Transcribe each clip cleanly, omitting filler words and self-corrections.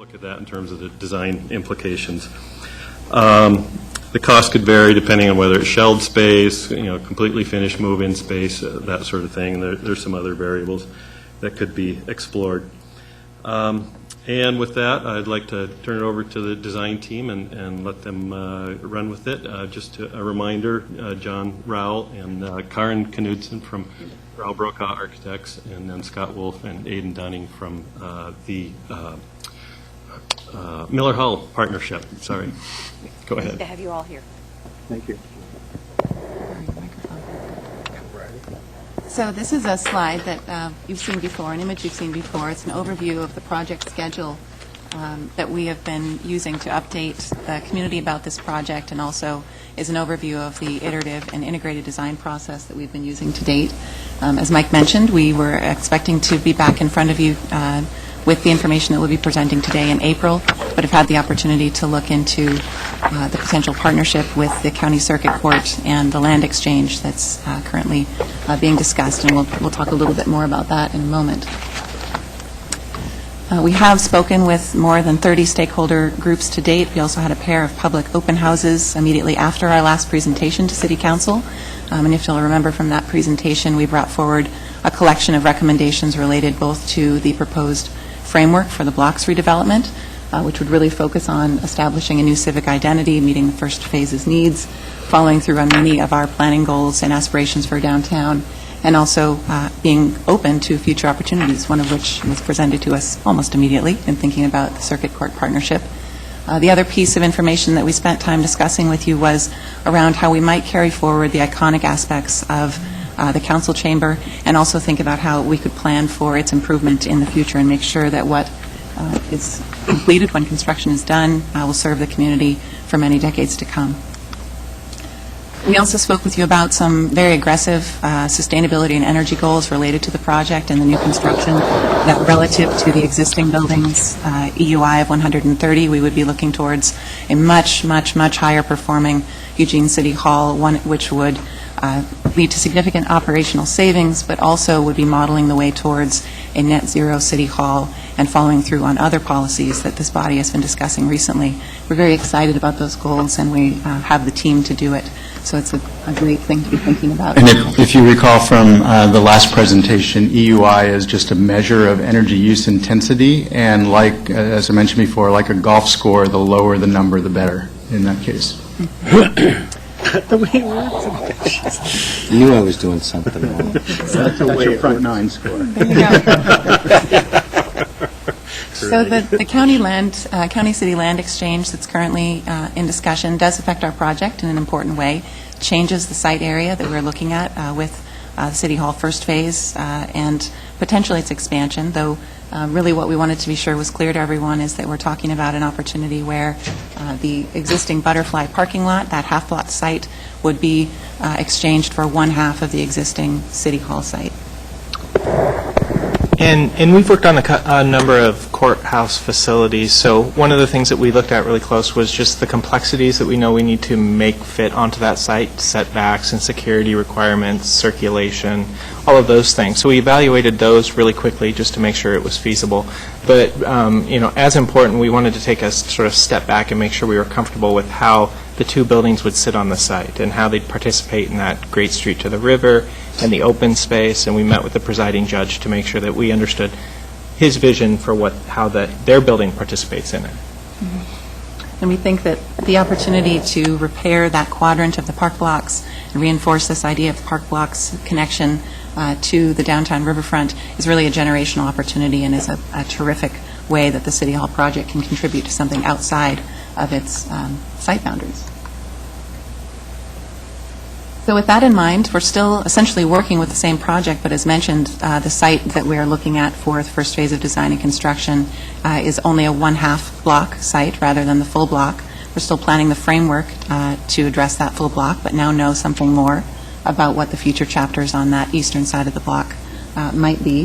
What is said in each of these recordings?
look at that in terms of the design implications. The cost could vary depending on whether it's shelled space, completely finished move-in space, that sort of thing. There's some other variables that could be explored. And with that, I'd like to turn it over to the design team and let them run with it. Just a reminder, John Rowell and Karen Knudsen from Rowell Brokaw Architects, and then Scott Wolf and Aidan Dunning from the Miller Hull Partnership. Sorry. Go ahead. Nice to have you all here. Thank you. So this is a slide that you've seen before, an image you've seen before. It's an overview of the project schedule that we have been using to update the community about this project, and also is an overview of the iterative and integrated design process that we've been using to date. As Mike mentioned, we were expecting to be back in front of you with the information that we'll be presenting today in April, but have had the opportunity to look into the potential partnership with the County Circuit Court and the land exchange that's currently being discussed, and we'll talk a little bit more about that in a moment. We have spoken with more than 30 stakeholder groups to date. We also had a pair of public open houses immediately after our last presentation to City Council. And if you'll remember from that presentation, we brought forward a collection of recommendations related both to the proposed framework for the blocks redevelopment, which would really focus on establishing a new civic identity, meeting the first phase's needs, following through on many of our planning goals and aspirations for downtown, and also being open to future opportunities, one of which was presented to us almost immediately in thinking about the Circuit Court partnership. The other piece of information that we spent time discussing with you was around how we might carry forward the iconic aspects of the council chamber, and also think about how we could plan for its improvement in the future and make sure that what is completed when construction is done will serve the community for many decades to come. We also spoke with you about some very aggressive sustainability and energy goals related to the project and the new construction, that relative to the existing buildings, EUI of 130, we would be looking towards a much, much, much higher performing Eugene City Hall, one which would lead to significant operational savings, but also would be modeling the way towards a net zero City Hall and following through on other policies that this body has been discussing recently. We're very excited about those goals, and we have the team to do it. So it's a great thing to be thinking about. And if you recall from the last presentation, EUI is just a measure of energy use intensity, and like, as I mentioned before, like a golf score, the lower the number, the better in that case. The way it works. I knew I was doing something wrong. That's your front nine score. There you go. So the county city land exchange that's currently in discussion does affect our project in an important way. Changes the site area that we're looking at with City Hall first phase and potentially its expansion, though really what we wanted to be sure was clear to everyone is that we're talking about an opportunity where the existing Butterfly parking lot, that half-lot site, would be exchanged for one half of the existing City Hall site. And we've worked on a number of courthouse facilities, so one of the things that we looked at really close was just the complexities that we know we need to make fit onto that site, setbacks and security requirements, circulation, all of those things. So we evaluated those really quickly just to make sure it was feasible. But, as important, we wanted to take a sort of step back and make sure we were comfortable with how the two buildings would sit on the site and how they'd participate in that great street to the river and the open space. And we met with the presiding judge to make sure that we understood his vision for how their building participates in it. Mm-hmm. And we think that the opportunity to repair that quadrant of the park blocks and reinforce this idea of park blocks connection to the downtown riverfront is really a generational opportunity, and is a terrific way that the City Hall project can contribute to something outside of its site boundaries. So with that in mind, we're still essentially working with the same project, but as mentioned, the site that we are looking at for the first phase of design and construction is only a one-half block site rather than the full block. We're still planning the framework to address that full block, but now know something more about what the future chapters on that eastern side of the block might be.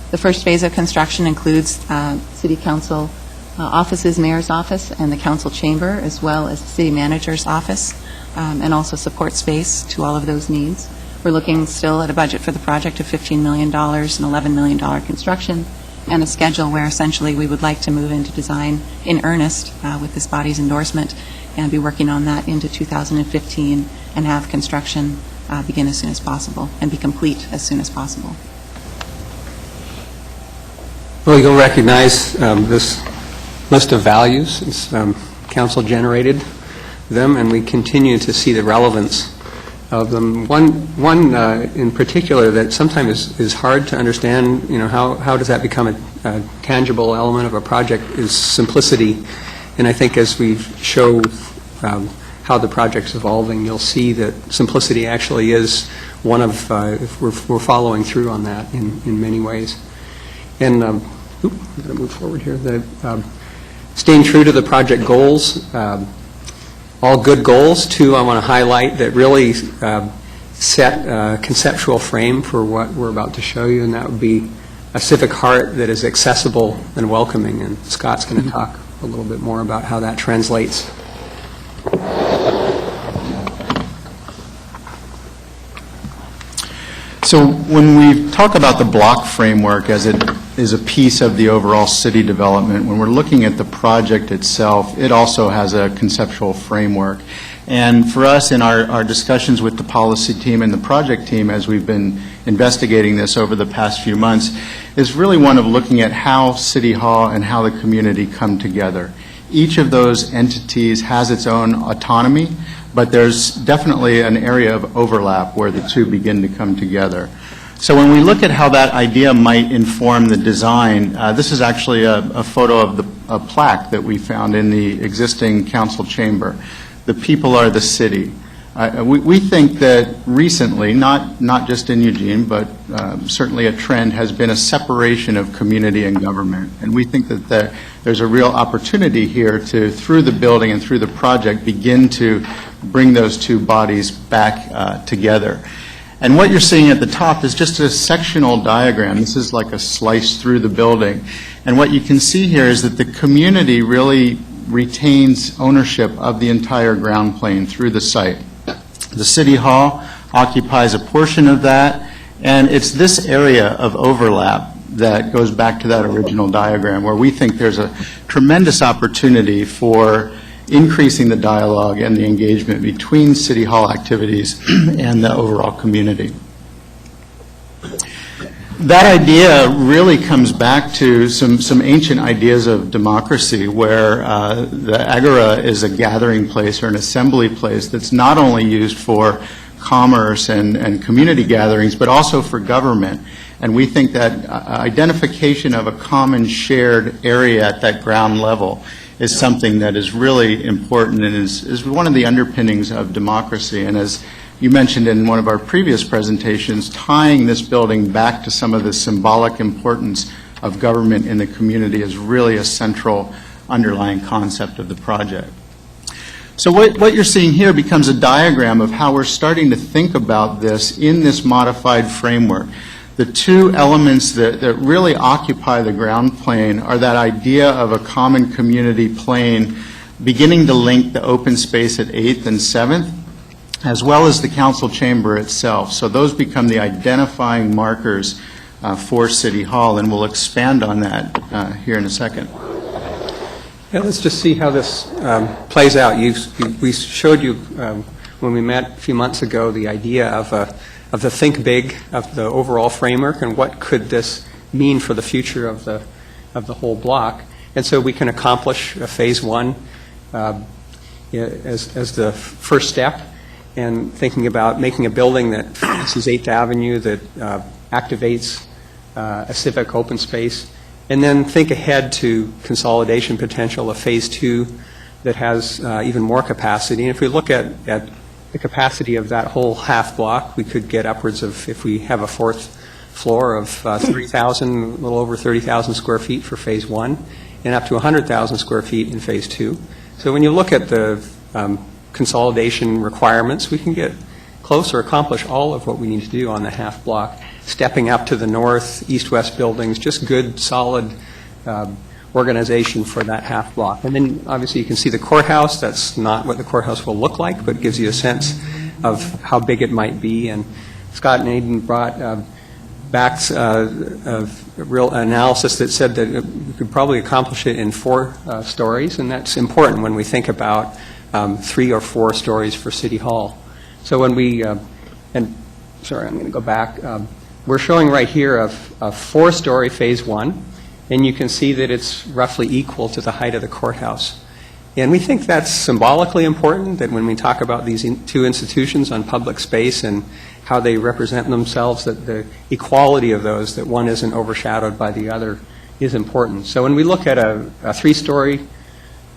The first phase of construction includes City Council offices, Mayor's office, and the Council chamber, as well as the City Manager's office, and also support space to all of those needs. We're looking still at a budget for the project of $15 million and $11 million construction, and a schedule where essentially we would like to move into design in earnest with this body's endorsement and be working on that into 2015 and have construction begin as soon as possible and be complete as soon as possible. Well, you'll recognize this list of values since Council generated them, and we continue to see the relevance of them. One in particular that sometimes is hard to understand, how does that become a tangible element of a project, is simplicity. And I think as we show how the project's evolving, you'll see that simplicity actually is one of, if we're following through on that in many ways. And, I'm going to move forward here. Staying true to the project goals, all good goals. Two, I want to highlight that really set a conceptual frame for what we're about to show you, and that would be a civic heart that is accessible and welcoming. And Scott's going to talk a little bit more about how that translates. So when we talk about the block framework as it is a piece of the overall city development, when we're looking at the project itself, it also has a conceptual framework. And for us, in our discussions with the policy team and the project team as we've been investigating this over the past few months, is really one of looking at how City Hall and how the community come together. Each of those entities has its own autonomy, but there's definitely an area of overlap where the two begin to come together. So when we look at how that idea might inform the design, this is actually a photo of a plaque that we found in the existing council chamber. The people are the city. We think that recently, not just in Eugene, but certainly a trend has been a separation of community and government. And we think that there's a real opportunity here to, through the building and through the project, begin to bring those two bodies back together. And what you're seeing at the top is just a sectional diagram. This is like a slice through the building. And what you can see here is that the community really retains ownership of the entire ground plane through the site. The City Hall occupies a portion of that, and it's this area of overlap that goes back to that original diagram where we think there's a tremendous opportunity for increasing the dialogue and the engagement between City Hall activities and the overall community. That idea really comes back to some ancient ideas of democracy where the agora is a gathering place or an assembly place that's not only used for commerce and community gatherings, but also for government. And we think that identification of a common shared area at that ground level is something that is really important and is one of the underpinnings of democracy. And as you mentioned in one of our previous presentations, tying this building back to some of the symbolic importance of government in the community is really a central underlying concept of the project. So what you're seeing here becomes a diagram of how we're starting to think about this in this modified framework. The two elements that really occupy the ground plane are that idea of a common community plane beginning to link the open space at 8th and 7th, as well as the council chamber itself. So those become the identifying markers for City Hall, and we'll expand on that here in a second. Yeah, let's just see how this plays out. We showed you when we met a few months ago the idea of the think big, of the overall framework, and what could this mean for the future of the whole block. And so we can accomplish phase one as the first step, and thinking about making a building that faces 8th Avenue, that activates a civic open space, and then think ahead to consolidation potential of phase two that has even more capacity. And if we look at the capacity of that whole half block, we could get upwards of, if we have a fourth floor, of 30,000, a little over 30,000 square feet for phase one, and up to 100,000 square feet in phase two. So when you look at the consolidation requirements, we can get close or accomplish all of what we need to do on the half block, stepping up to the north, east-west buildings, just good, solid organization for that half block. And then obviously you can see the courthouse. That's not what the courthouse will look like, but gives you a sense of how big it might be. And Scott and Aidan brought backs of real analysis that said that we could probably accomplish it in 4 stories, and that's important when we think about 3 or 4 stories for City Hall. So when we, sorry, I'm going to go back. We're showing right here a 4-story Phase 1, and you can see that it's roughly equal to the height of the courthouse. And we think that's symbolically important, that when we talk about these 2 institutions on public space and how they represent themselves, that the equality of those, that one isn't overshadowed by the other, is important. So when we look at a 3-story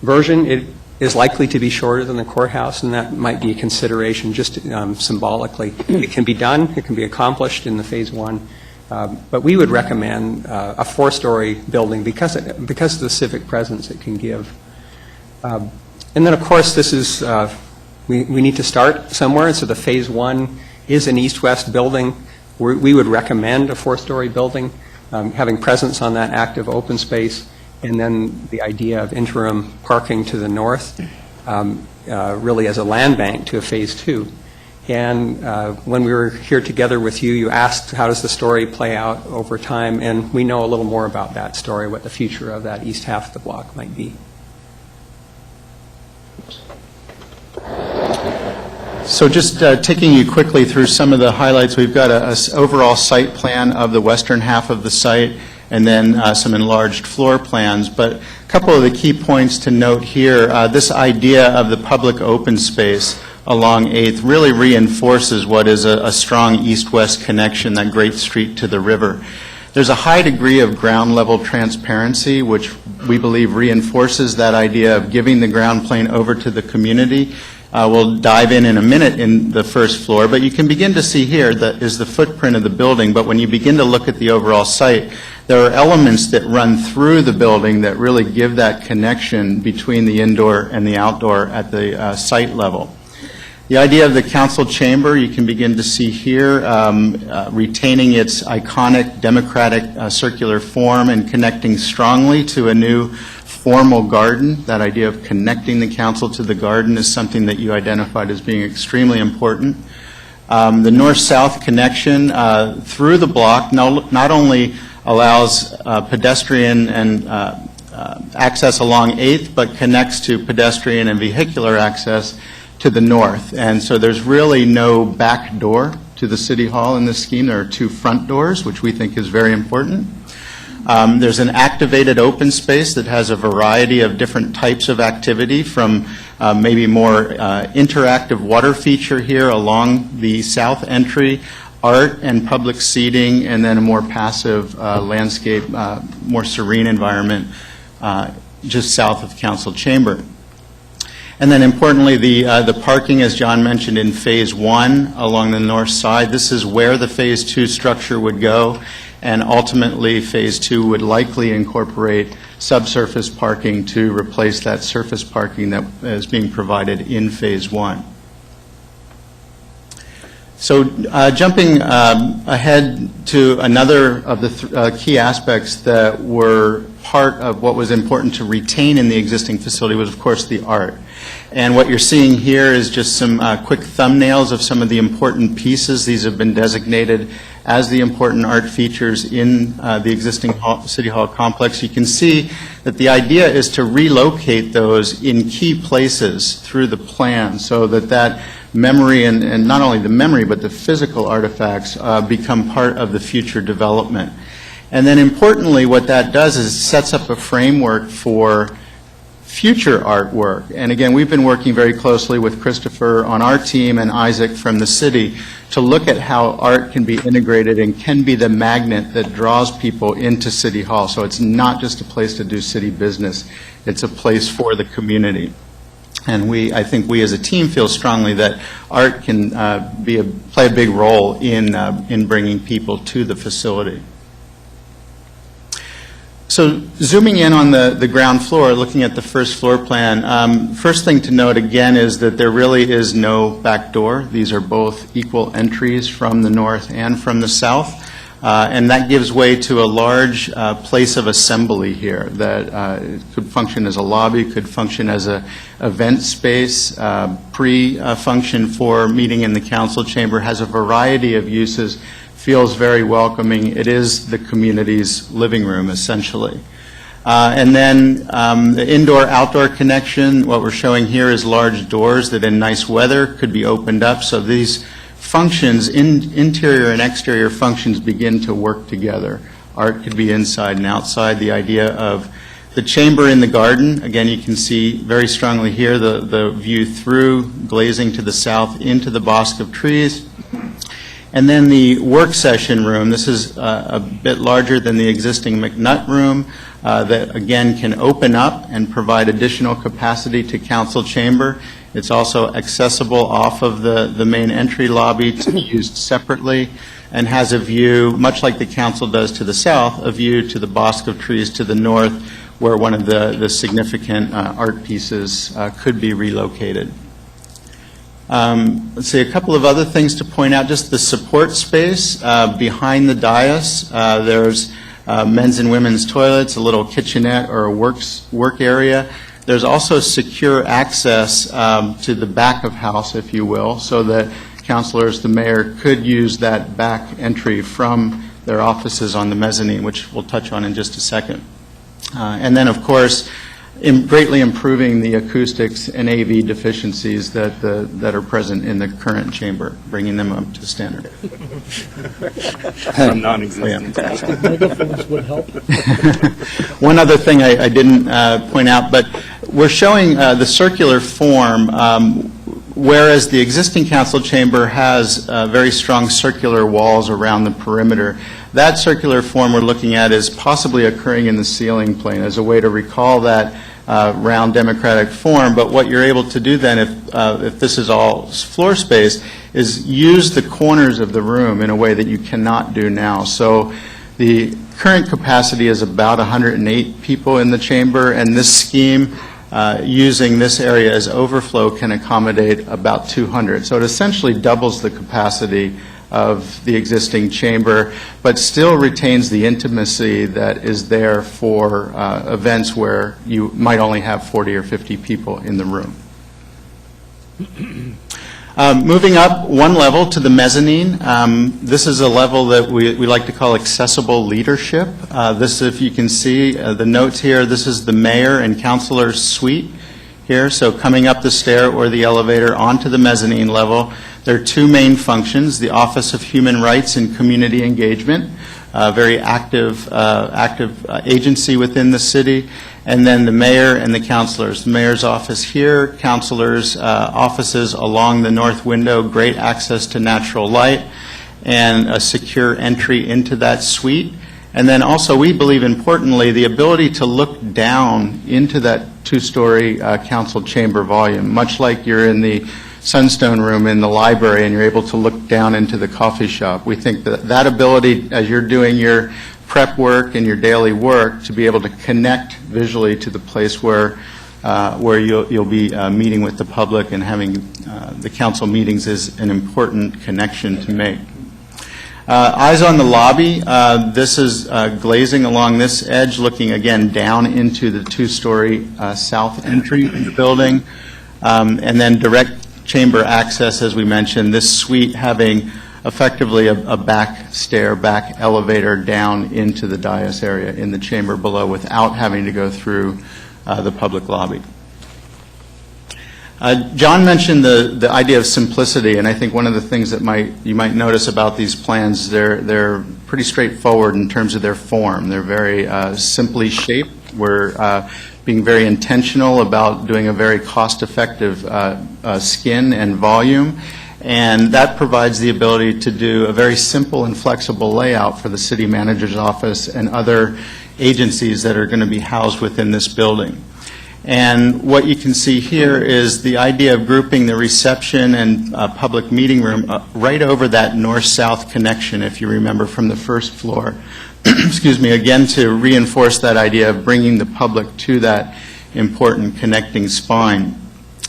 version, it is likely to be shorter than the courthouse, and that might be a consideration just symbolically. It can be done, it can be accomplished in the Phase 1, but we would recommend a 4-story building because of the civic presence it can give. And then, of course, this is, we need to start somewhere, and so the Phase 1 is an east-west building. We would recommend a 4-story building, having presence on that active open space, and then the idea of interim parking to the north, really as a land bank to a Phase 2. And when we were here together with you, you asked how does the story play out over time, and we know a little more about that story, what the future of that east half of the block might be. So just taking you quickly through some of the highlights, we've got an overall site plan of the western half of the site, and then some enlarged floor plans. But a couple of the key points to note here, this idea of the public open space along 8th really reinforces what is a strong east-west connection, that great street to the river. There's a high degree of ground level transparency, which we believe reinforces that idea of giving the ground plane over to the community. We'll dive in a minute in the first floor, but you can begin to see here that is the footprint of the building. But when you begin to look at the overall site, there are elements that run through the building that really give that connection between the indoor and the outdoor at the site level. The idea of the council chamber, you can begin to see here, retaining its iconic democratic circular form and connecting strongly to a new formal garden. That idea of connecting the council to the garden is something that you identified as being extremely important. The north-south connection through the block not only allows pedestrian and access along 8th, but connects to pedestrian and vehicular access to the north. And so there's really no back door to the City Hall in this scheme. There are 2 front doors, which we think is very important. There's an activated open space that has a variety of different types of activity, from maybe more interactive water feature here along the south entry, art and public seating, and then a more passive landscape, more serene environment just south of Council Chamber. And then importantly, the parking, as John mentioned, in Phase 1 along the north side. This is where the Phase 2 structure would go, and ultimately Phase 2 would likely incorporate subsurface parking to replace that surface parking that is being provided in Phase 1. So jumping ahead to another of the key aspects that were part of what was important to retain in the existing facility was, of course, the art. And what you're seeing here is just some quick thumbnails of some of the important pieces. These have been designated as the important art features in the existing City Hall complex. You can see that the idea is to relocate those in key places through the plan so that memory and not only the memory but the physical artifacts become part of the future development. And then importantly, what that does is it sets up a framework for future artwork. And again, we've been working very closely with Christopher on our team and Isaac from the city to look at how art can be integrated and can be the magnet that draws people into City Hall. So it's not just a place to do city business, it's a place for the community. And I think we as a team feel strongly that art can play a big role in bringing people to the facility. So zooming in on the ground floor, looking at the first floor plan, first thing to note again is that there really is no back door. These are both equal entries from the north and from the south. And that gives way to a large place of assembly here that could function as a lobby, could function as an event space, pre-function for meeting in the council chamber, has a variety of uses feels very welcoming. It is the community's living room, essentially. And then the indoor-outdoor connection, what we're showing here is large doors that in nice weather could be opened up. So these functions, interior and exterior functions, begin to work together. Art could be inside and outside. The idea of the chamber in the garden, again, you can see very strongly here the view through, glazing to the south into the bosque of trees. And then the work session room, this is a bit larger than the existing McNutt room, that again can open up and provide additional capacity to council chamber. It's also accessible off of the main entry lobby to be used separately, and has a view, much like the council does to the south, a view to the bosque of trees to the north, where one of the significant art pieces could be relocated. Let's see, a couple of other things to point out. Just the support space behind the dais. There's men's and women's toilets, a little kitchenette or a work area. There's also secure access to the back of house, if you will, so that councilors, the mayor, could use that back entry from their offices on the mezzanine, which we'll touch on in just a second. And then, of course, greatly improving the acoustics and AV deficiencies that are present in the current chamber, bringing them up to standard. From non-existent. Megaphones would help. One other thing I didn't point out, but we're showing the circular form, whereas the existing council chamber has very strong circular walls around the perimeter. That circular form we're looking at is possibly occurring in the ceiling plane as a way to recall that round democratic form. But what you're able to do then, if this is all floor space, is use the corners of the room in a way that you cannot do now. So the current capacity is about 108 people in the chamber, and this scheme, using this area as overflow, can accommodate about 200. So it essentially doubles the capacity of the existing chamber, but still retains the intimacy that is there for events where you might only have 40 or 50 people in the room. Moving up one level to the mezzanine, this is a level that we like to call accessible leadership. This, if you can see the notes here, this is the mayor and councilor's suite here. So coming up the stair or the elevator onto the mezzanine level, there are two main functions: the Office of Human Rights and Community Engagement, very active agency within the city, and then the mayor and the councilors. The mayor's office here, councilors' offices along the north window, great access to natural light, and a secure entry into that suite. And then also, we believe importantly, the ability to look down into that two-story council chamber volume, much like you're in the Sunstone room in the library and you're able to look down into the coffee shop. We think that that ability, as you're doing your prep work and your daily work, to be able to connect visually to the place where you'll be meeting with the public and having the council meetings is an important connection to make. Eyes on the lobby. This is glazing along this edge, looking again down into the two-story south entry of the building, and then direct chamber access, as we mentioned, this suite having effectively a back stair, back elevator down into the dais area in the chamber below without having to go through the public lobby. John mentioned the idea of simplicity, and I think one of the things that you might notice about these plans, they're pretty straightforward in terms of their form. They're very simply shaped. We're being very intentional about doing a very cost-effective skin and volume, and that provides the ability to do a very simple and flexible layout for the city manager's office and other agencies that are going to be housed within this building. And what you can see here is the idea of grouping the reception and public meeting room right over that north-south connection, if you remember from the first floor. Excuse me, again, to reinforce that idea of bringing the public to that important connecting spine.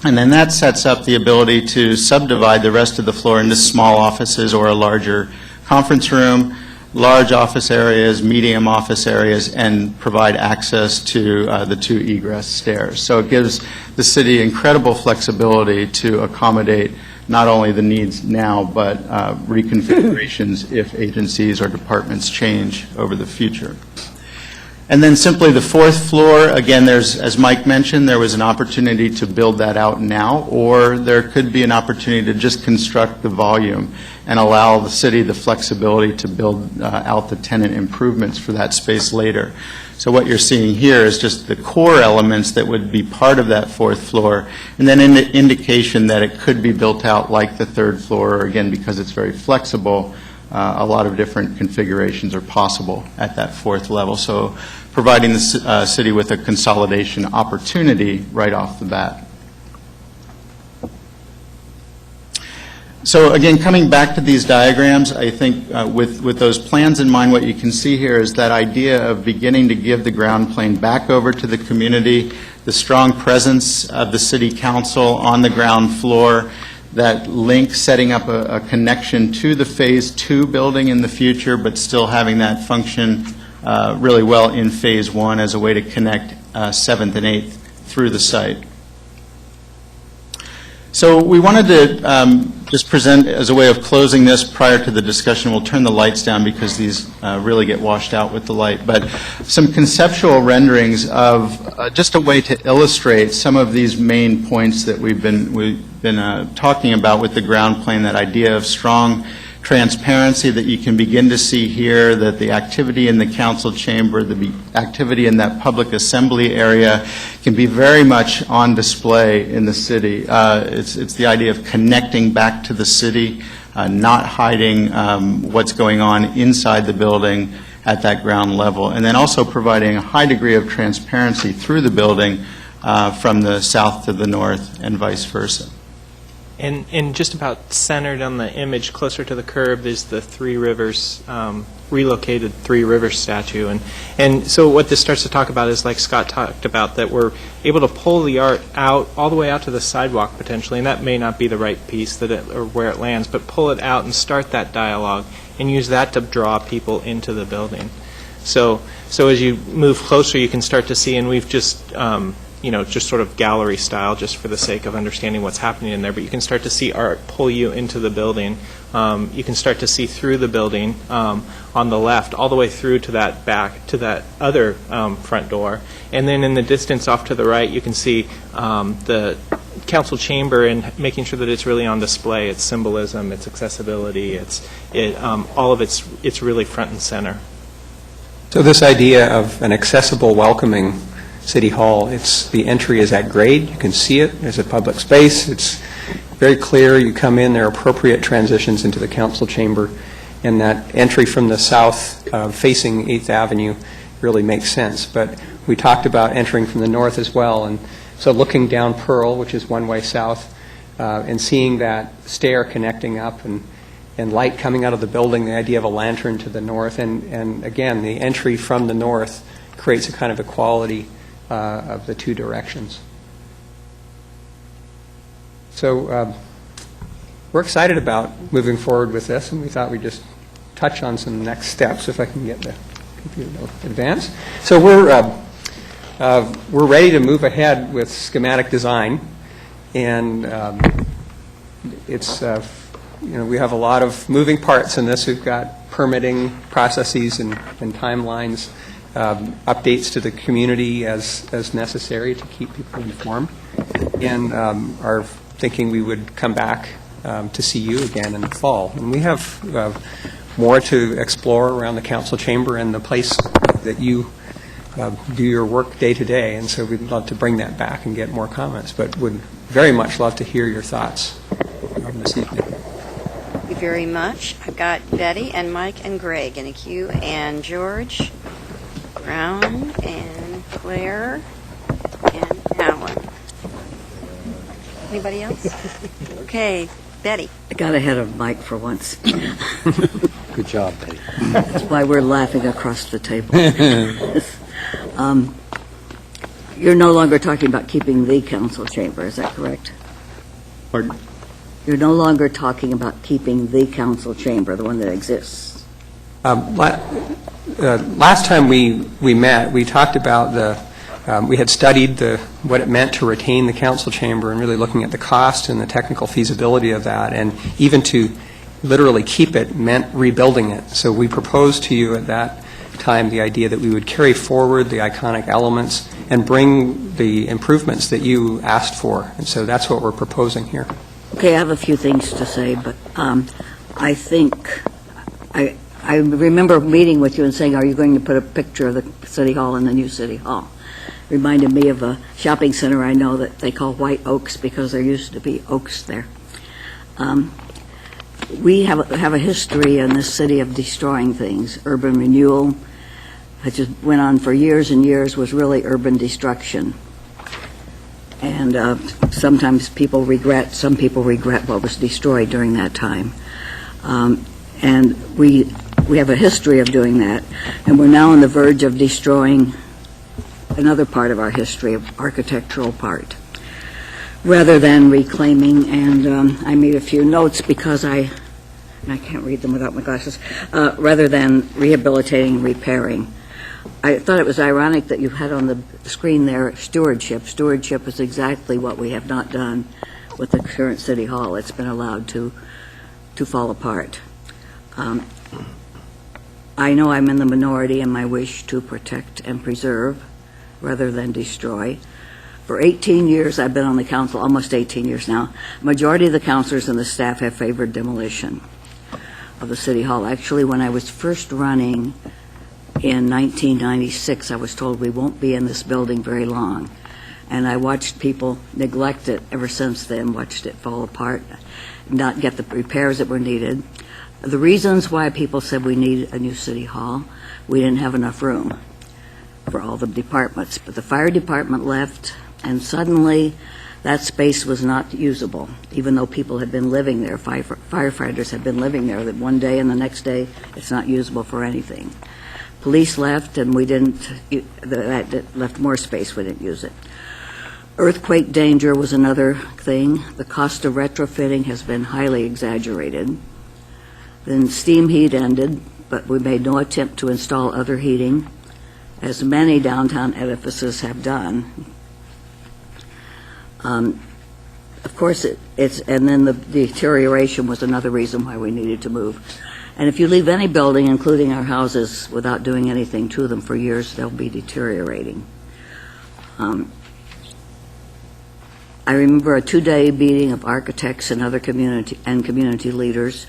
And then that sets up the ability to subdivide the rest of the floor into small offices or a larger conference room, large office areas, medium office areas, and provide access to the two egress stairs. So it gives the city incredible flexibility to accommodate not only the needs now, but reconfigurations if agencies or departments change over the future. And then simply the fourth floor, again, as Mike mentioned, there was an opportunity to build that out now, or there could be an opportunity to just construct the volume and allow the city the flexibility to build out the tenant improvements for that space later. So what you're seeing here is just the core elements that would be part of that fourth floor, and then an indication that it could be built out like the third floor, or again, because it's very flexible, a lot of different configurations are possible at that fourth level. So providing the city with a consolidation opportunity right off the bat. So again, coming back to these diagrams, I think with those plans in mind, what you can see here is that idea of beginning to give the ground plane back over to the community, the strong presence of the city council on the ground floor, that link setting up a connection to the Phase 2 building in the future, but still having that function really well in Phase 1 as a way to connect 7th and 8th through the site. So we wanted to just present as a way of closing this prior to the discussion. We'll turn the lights down because these really get washed out with the light. But some conceptual renderings of just a way to illustrate some of these main points that we've been talking about with the ground plane, that idea of strong transparency that you can begin to see here, that the activity in the council chamber, the activity in that public assembly area can be very much on display in the city. It's the idea of connecting back to the city, not hiding what's going on inside the building at that ground level, and then also providing a high degree of transparency through the building from the south to the north and vice versa. And just about centered on the image, closer to the curb, is the Three Rivers, relocated Three Rivers statue. And so what this starts to talk about is, like Scott talked about, that we're able to pull the art out, all the way out to the sidewalk potentially, and that may not be the right piece or where it lands, but pull it out and start that dialogue and use that to draw people into the building. So as you move closer, you can start to see, and we've just just sort of gallery style, just for the sake of understanding what's happening in there, but you can start to see art pull you into the building. You can start to see through the building on the left, all the way through to that back, to that other front door. And then in the distance off to the right, you can see the council chamber, and making sure that it's really on display, its symbolism, its accessibility, all of it's really front and center. So this idea of an accessible, welcoming City Hall, the entry is at grade. You can see it. There's a public space. It's very clear. You come in, there are appropriate transitions into the council chamber, and that entry from the south facing 8th Avenue really makes sense. But we talked about entering from the north as well, and so looking down Pearl, which is one way south, and seeing that stair connecting up and light coming out of the building, the idea of a lantern to the north, and again, the entry from the north creates a kind of equality of the two directions. So we're excited about moving forward with this, and we thought we'd just touch on some next steps, if I can get the computer to advance. So we're ready to move ahead with schematic design, and we have a lot of moving parts in this. We've got permitting processes and timelines, updates to the community as necessary to keep people informed, and are thinking we would come back to see you again in the fall. And we have more to explore around the council chamber and the place that you do your work day to day, and so we'd love to bring that back and get more comments, but would very much love to hear your thoughts this evening. Thank you very much. I've got Betty and Mike and Greg in a queue, and George, Brown, and Claire, and Alan. Anybody else? Okay, Betty. I got ahead of Mike for once. Good job, Betty. That's why we're laughing across the table. You're no longer talking about keeping the council chamber, is that correct? Pardon? You're no longer talking about keeping the council chamber, the one that exists. Last time we met, we talked about We had studied what it meant to retain the council chamber and really looking at the cost and the technical feasibility of that, and even to literally keep it meant rebuilding it. So we proposed to you at that time the idea that we would carry forward the iconic elements and bring the improvements that you asked for. And so that's what we're proposing here. Okay, I have a few things to say, but I think, I remember meeting with you and saying, are you going to put a picture of the City Hall in the new City Hall? Reminded me of a shopping center I know that they call White Oaks because there used to be oaks there. We have a history in this city of destroying things. Urban renewal, which just went on for years and years, was really urban destruction. And sometimes some people regret what was destroyed during that time. And we have a history of doing that, and we're now on the verge of destroying another part of our history, of architectural part, rather than reclaiming. And I made a few notes because I can't read them without my glasses, rather than rehabilitating and repairing. I thought it was ironic that you had on the screen there stewardship. Stewardship is exactly what we have not done with the current City Hall. It's been allowed to fall apart. I know I'm in the minority in my wish to protect and preserve rather than destroy. For 18 years, I've been on the council, almost 18 years now. Majority of the councilors and the staff have favored demolition of the City Hall. Actually, when I was first running in 1996, I was told we won't be in this building very long. And I watched people neglect it ever since then, watched it fall apart, not get the repairs that were needed. The reasons why people said we need a new City Hall, we didn't have enough room for all the departments. But the fire department left, and suddenly that space was not usable, even though people had been living there. Firefighters had been living there, that one day and the next day it's not usable for anything. Police left, and that left more space, we didn't use it. Earthquake danger was another thing. The cost of retrofitting has been highly exaggerated. Then steam heat ended, but we made no attempt to install other heating, as many downtown edifices have done. Of course, and then the deterioration was another reason why we needed to move. And if you leave any building, including our houses, without doing anything to them for years, they'll be deteriorating. I remember a 2-day meeting of architects and other community leaders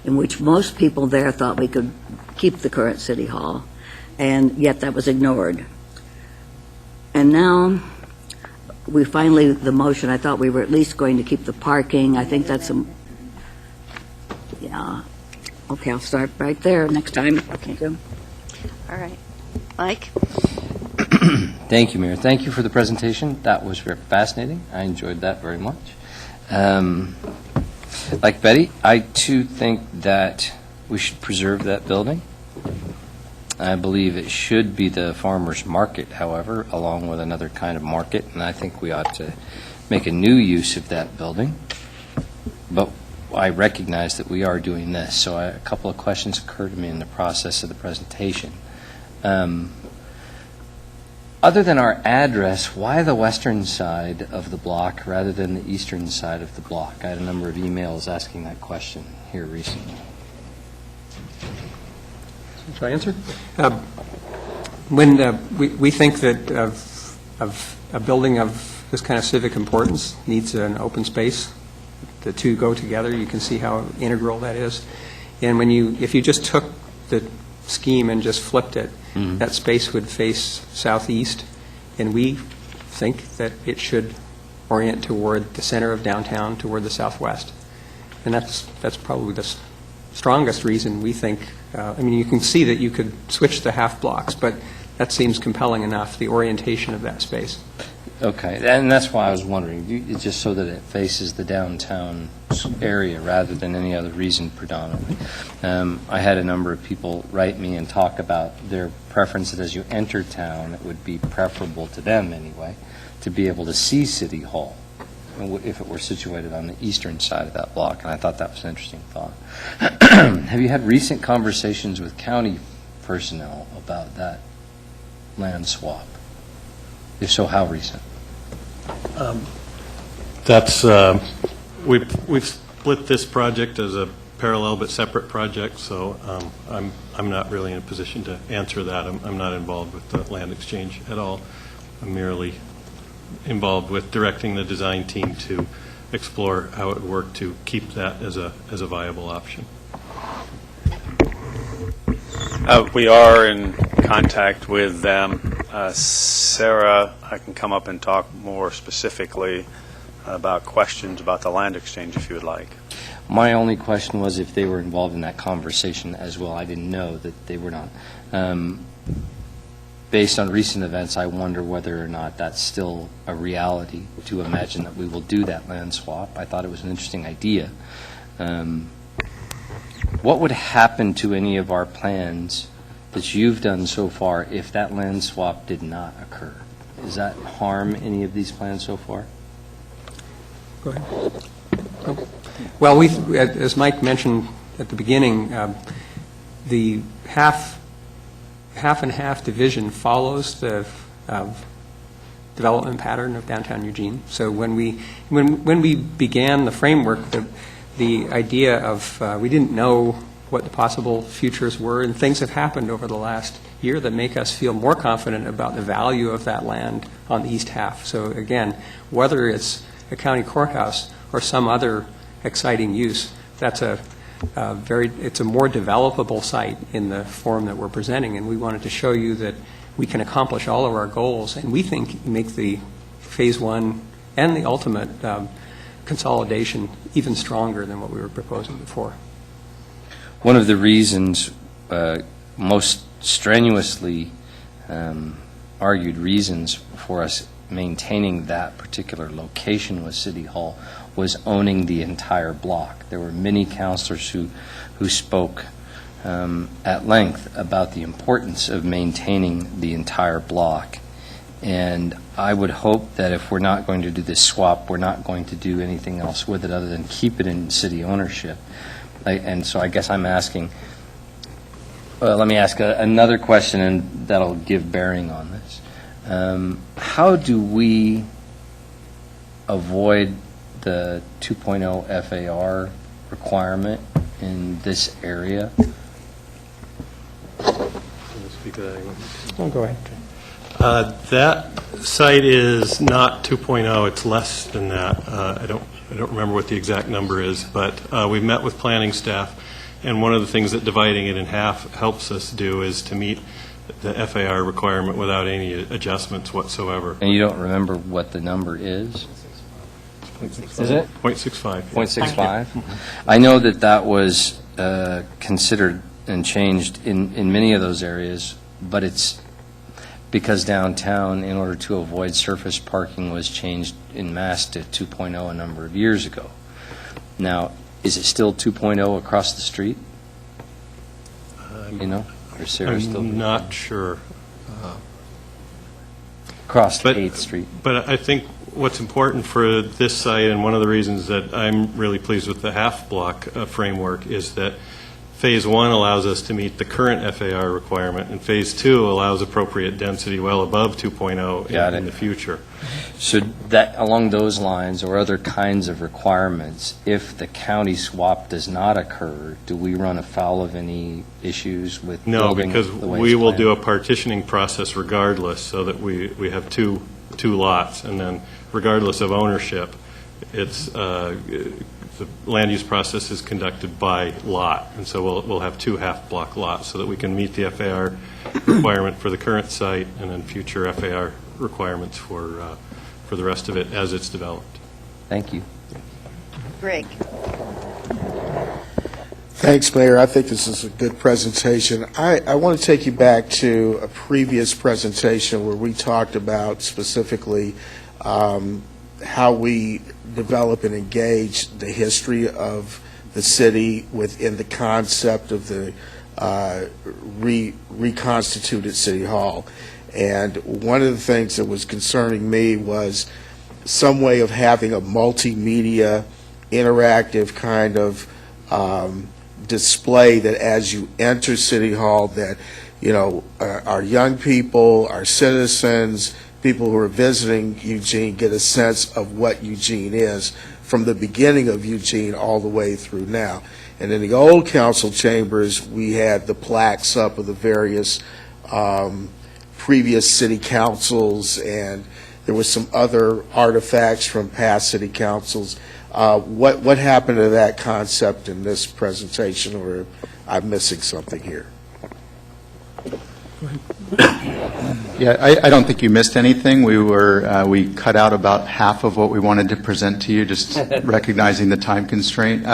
in which most people there thought we could keep the current City Hall, and yet that was ignored. And now we finally, the motion, I thought we were at least going to keep the parking. I think that's okay, I'll start right there next time. Thank you. All right. Mike? Thank you, Mayor. Thank you for the presentation. That was very fascinating. I enjoyed that very much. Like Betty, I too think that we should preserve that building. I believe it should be the farmer's market, however, along with another kind of market, and I think we ought to make a new use of that building. But I recognize that we are doing this, so a couple of questions occurred to me in the process of the presentation. Other than our address, why the western side of the block rather than the eastern side of the block? I had a number of emails asking that question here recently. Shall I answer? When we think that of a building of this kind of civic importance needs an open space, the two go together. You can see how integral that is. And if you just took the scheme and just flipped it, that space would face southeast, and we think that it should orient toward the center of downtown, toward the southwest. And that's probably the strongest reason we think. You can see that you could switch the half blocks, but that seems compelling enough, the orientation of that space. Okay, and that's why I was wondering, it's just so that it faces the downtown area rather than any other reason predominantly. I had a number of people write me and talk about their preference that as you enter town, it would be preferable to them anyway, to be able to see City Hall if it were situated on the eastern side of that block, and I thought that was an interesting thought. Have you had recent conversations with county personnel about that land swap? If so, how recent? That's, we've split this project as a parallel but separate project, so I'm not really in a position to answer that. I'm not involved with the land exchange at all. I'm merely involved with directing the design team to explore how it would work to keep that as a viable option. We are in contact with them. Sarah, I can come up and talk more specifically about questions about the land exchange if you would like. My only question was if they were involved in that conversation as well. I didn't know that they were not. Based on recent events, I wonder whether or not that's still a reality to imagine that we will do that land swap. I thought it was an interesting idea. What would happen to any of our plans that you've done so far if that land swap did not occur? Does that harm any of these plans so far? Go ahead. No. Well, as Mike mentioned at the beginning, the half and half division follows the development pattern of downtown Eugene. So when we began the framework, the idea of we didn't know what the possible futures were, and things have happened over the last year that make us feel more confident about the value of that land on the east half. So again, whether it's a county courthouse or some other exciting use, it's a more developable site in the form that we're presenting, and we wanted to show you that we can accomplish all of our goals, and we think make the phase one and the ultimate consolidation even stronger than what we were proposing before. One of the reasons, most strenuously argued reasons for us maintaining that particular location with City Hall was owning the entire block. There were many councilors who spoke at length about the importance of maintaining the entire block. And I would hope that if we're not going to do this swap, we're not going to do anything else with it other than keep it in city ownership. And so I guess I'm asking, let me ask another question, and that'll give bearing on this. How do we avoid the 2.0 FAR requirement in this area? Speak to that. Oh, go ahead. That site is not 2.0, it's less than that. I don't remember what the exact number is, but we've met with planning staff, and one of the things that dividing it in half helps us do is to meet the FAR requirement without any adjustments whatsoever. And you don't remember what the number is? Is it? 0.65. 0.65? I know that was considered and changed in many of those areas, but it's because downtown, in order to avoid surface parking, was changed en masse to 2.0 a number of years ago. Now, is it still 2.0 across the street? You know? Or Sarah still? I'm not sure. Across 8th Street. But I think what's important for this site, and one of the reasons that I'm really pleased with the half-block framework, is that Phase 1 allows us to meet the current FAR requirement, and Phase 2 allows appropriate density well above 2.0 in the future. So that, along those lines, or other kinds of requirements, if the county swap does not occur, do we run afoul of any issues with building because the way we it's will planned? do a partitioning process regardless, so that we have two lots, and then regardless of ownership, it's the land use process is conducted by lot, and so we'll have two half-block lots so that we can meet the FAR requirement for the current site and then future FAR requirements for the rest of it as it's developed. Thank you. Greg. Thanks, Mayor. I think this is a good presentation. I want to take you back to a previous presentation where we talked about specifically how we develop and engage the history of the city within the concept of the reconstituted City Hall. And one of the things that was concerning me was some way of having a multimedia, interactive kind of display that as you enter City Hall, that, you know, our young people, our citizens, people who are visiting Eugene get a sense of what Eugene is from the beginning of Eugene all the way through now. And in the old council chambers, we had the plaques up of the various previous city councils, and there was some other artifacts from past city councils. What happened to that concept in this presentation, or I'm missing something here? Yeah, I don't think you missed anything. We cut out about half of what we wanted to present to you, just recognizing the time constraint.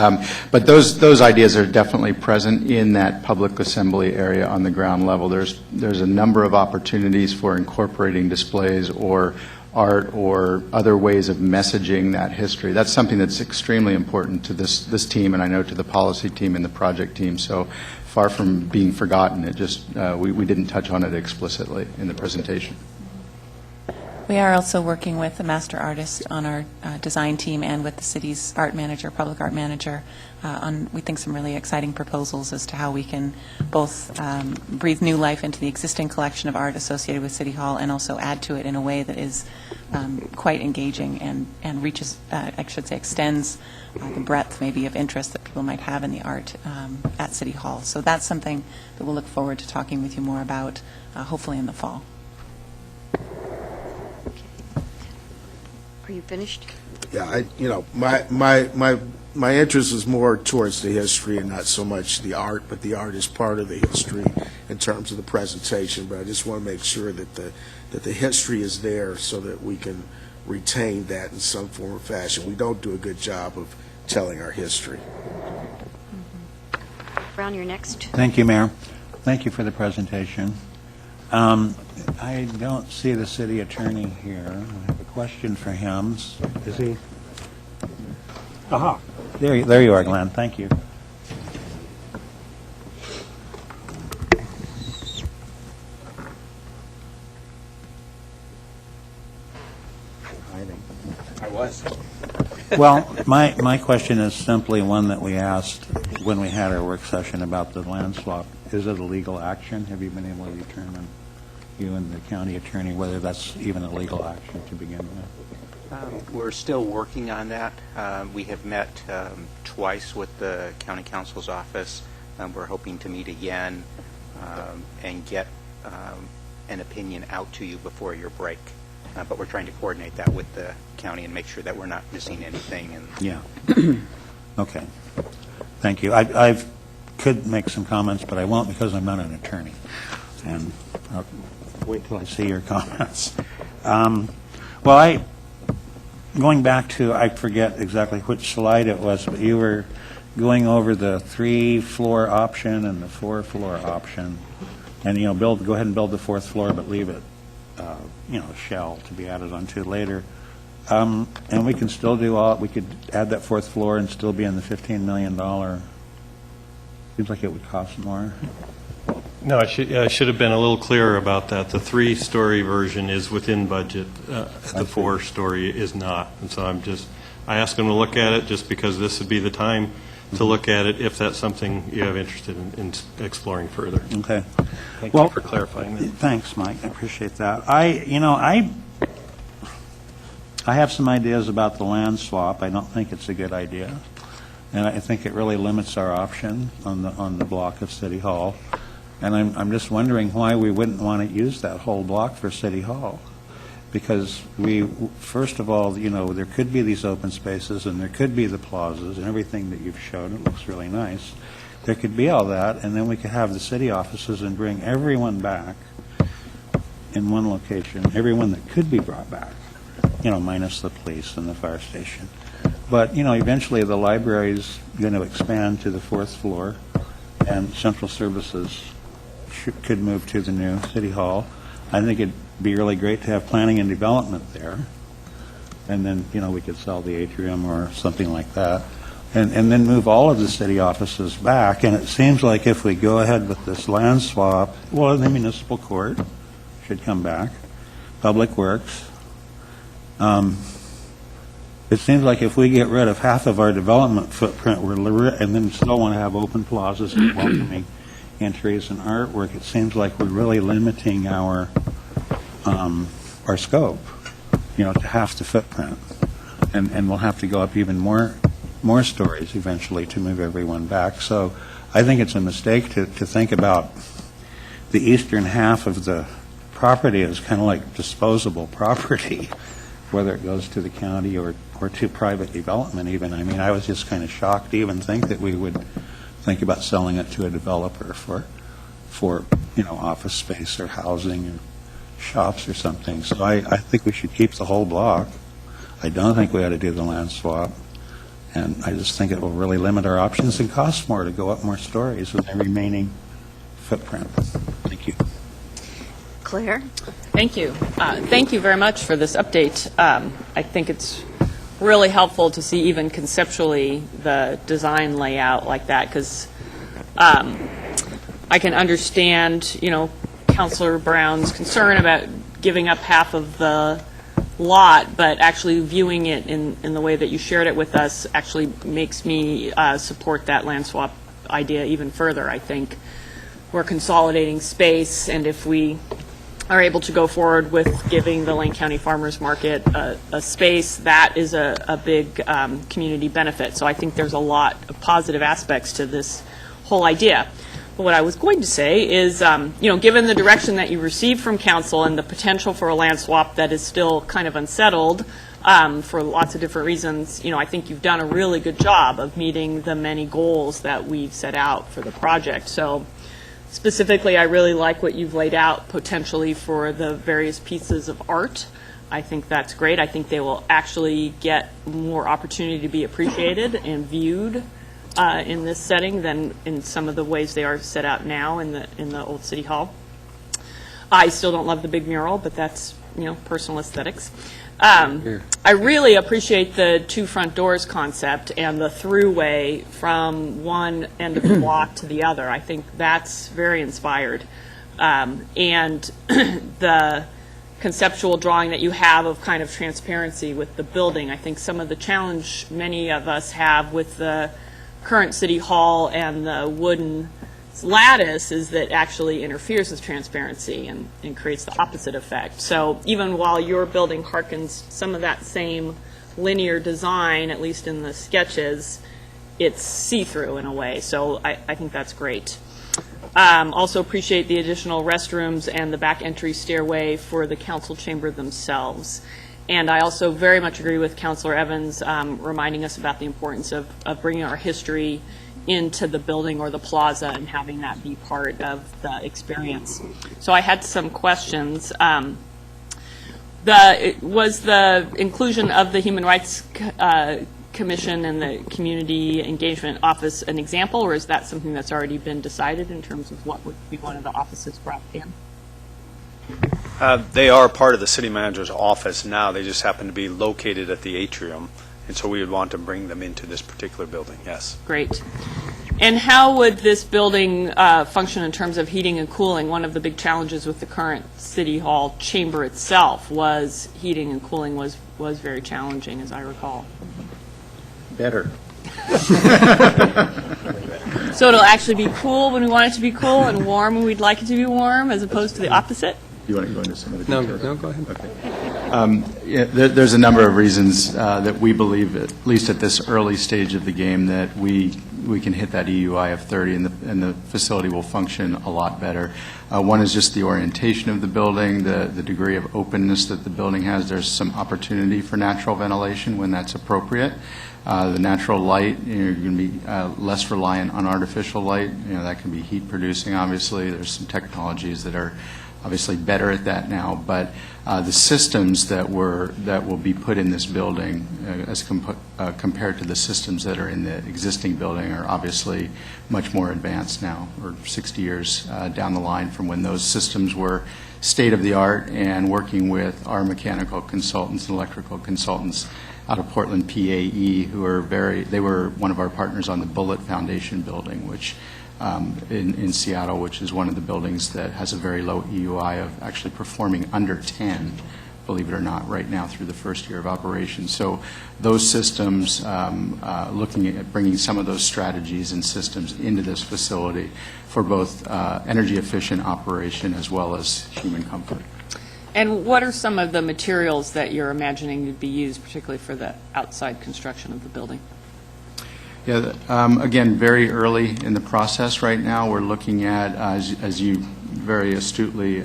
But those ideas are definitely present in that public assembly area on the ground level. There's a number of opportunities for incorporating displays or art or other ways of messaging that history. That's something that's extremely important to this team, and I know to the policy team and the project team. So far from being forgotten, it just we didn't touch on it explicitly in the presentation. We are also working with the master artist on our design team and with the city's art manager, public art manager, on, we think, some really exciting proposals as to how we can both breathe new life into the existing collection of art associated with City Hall and also add to it in a way that is quite engaging and reaches, I should say, extends the breadth maybe of interest that people might have in the art at City Hall. So that's something that we'll look forward to talking with you more about, hopefully in the fall. Are you finished? Yeah, my interest is more towards the history and not so much the art, but the art is part of the history in terms of the presentation. But I just want to make sure that the history is there so that we can retain that in some form or fashion. We don't do a good job of telling our history. Brown, you're next. Thank you, Mayor. Thank you for the presentation. I don't see the city attorney here. I have a question for him. Is he? Aha. There you are, Glenn. Thank you. I was. Well, my question is simply one that we asked when we had our work session about the land swap. Is it a legal action? Have you been able to determine, you and the county attorney, whether that's even a legal action to begin with? We're still working on that. We have met twice with the county counsel's office. We're hoping to meet again and get an opinion out to you before your break. But we're trying to coordinate that with the county and make sure that we're not missing anything. And yeah. Okay. Thank you. I could make some comments, but I won't because I'm not an attorney. And I'll wait till I see your comments. Well, going back to, I forget exactly which slide it was, but you were going over the 3-floor option and the 4-floor option. And, go ahead and build the 4th floor, but leave it, shell to be added onto later. And we can still we could add that 4th floor and still be in the $15 million. Seems like it would cost more. No, I should have been a little clearer about that. The 3-story version is within budget. The 4-story is not. And so I asked them to look at it just because this would be the time to look at it if that's something you have interested in exploring further. Okay. Thank you for clarifying that. Thanks, Mike. I appreciate that. I have some ideas about the land swap. I don't think it's a good idea. And I think it really limits our option on the block of City Hall. And I'm just wondering why we wouldn't want to use that whole block for City Hall. Because first of all, there could be these open spaces and there could be the plazas and everything that you've shown. It looks really nice. There could be all that, and then we could have the city offices and bring everyone back in one location, everyone that could be brought back, minus the police and the fire station. But, eventually the library's going to expand to the 4th floor, and central services could move to the new City Hall. I think it'd be really great to have planning and development there. And then, we could sell the atrium or something like that. And then move all of the city offices back. And it seems like if we go ahead with this land swap, well, the municipal court should come back, Public Works. It seems like if we get rid of half of our development footprint, and then still want to have open plazas and welcoming entries and artwork, it seems like we're really limiting our our scope, to half the footprint. And we'll have to go up even more stories eventually to move everyone back. So I think it's a mistake to think about the eastern half of the property as kind of like disposable property, whether it goes to the county or to private development even. I mean, I was just kind of shocked to even think that we would think about selling it to a developer for office space or housing or shops or something. So I think we should keep the whole block. I don't think we ought to do the land swap. And I just think it will really limit our options and cost more to go up more stories with the remaining footprint. Thank you. Claire? Thank you. Thank you very much for this update. I think it's really helpful to see even conceptually the design layout like that, because I can understand, Councilor Brown's concern about giving up half of the lot, but actually viewing it in the way that you shared it with us actually makes me support that land swap idea even further. I think we're consolidating space, and if we are able to go forward with giving the Lane County Farmers Market a space, that is a big community benefit. So I think there's a lot of positive aspects to this whole idea. But what I was going to say is, given the direction that you received from council and the potential for a land swap that is still kind of unsettled for lots of different reasons, I think you've done a really good job of meeting the many goals that we've set out for the project. So specifically, I really like what you've laid out potentially for the various pieces of art. I think that's great. I think they will actually get more opportunity to be appreciated and viewed in this setting than in some of the ways they are set out now in the old City Hall. I still don't love the big mural, but that's personal aesthetics. I really appreciate the two front doors concept and the throughway from one end of the block to the other. I think that's very inspired. And the conceptual drawing that you have of kind of transparency with the building, I think some of the challenge many of us have with the current City Hall and the wooden lattice is that actually interferes with transparency and creates the opposite effect. So even while your building harkens some of that same linear design, at least in the sketches, it's see-through in a way. So I think that's great. Also appreciate the additional restrooms and the back entry stairway for the council chamber themselves. And I also very much agree with Councilor Evans reminding us about the importance of bringing our history into the building or the plaza and having that be part of the experience. So I had some questions. Was the inclusion of the Human Rights Commission and the Community Engagement Office an example, or is that something that's already been decided in terms of what would be one of the offices brought in? They are part of the city manager's office now. They just happen to be located at the atrium, and so we would want to bring them into this particular building, yes. Great. And how would this building function in terms of heating and cooling? One of the big challenges with the current City Hall chamber itself was heating and cooling was very challenging, as I recall. Better. So it'll actually be cool when we want it to be cool and warm when we'd like it to be warm, as opposed to the opposite? You want to go into some of the No, details? no, go ahead. Okay. There's a number of reasons that we believe, at least at this early stage of the game, that we can hit that EUI of 30 and the facility will function a lot better. One is just the orientation of the building, the degree of openness that the building has. There's some opportunity for natural ventilation when that's appropriate. The natural light, you're going to be less reliant on artificial light. That can be heat producing, obviously. There's some technologies that are obviously better at that now, but the systems that will be put in this building as compared to the systems that are in the existing building are obviously much more advanced now. We're 60 years down the line from when those systems were state-of-the-art, and working with our mechanical consultants and electrical consultants out of Portland, PAE, who are they were one of our partners on the Bullitt Foundation building, which in Seattle, which is one of the buildings that has a very low EUI of actually performing under 10, believe it or not, right now through the first year of operation. So those systems, looking at bringing some of those strategies and systems into this facility for both energy efficient operation as well as human comfort. And what are some of the materials that you're imagining to be used, particularly for the outside construction of the building? Yeah, again, very early in the process right now. We're looking at, as you very astutely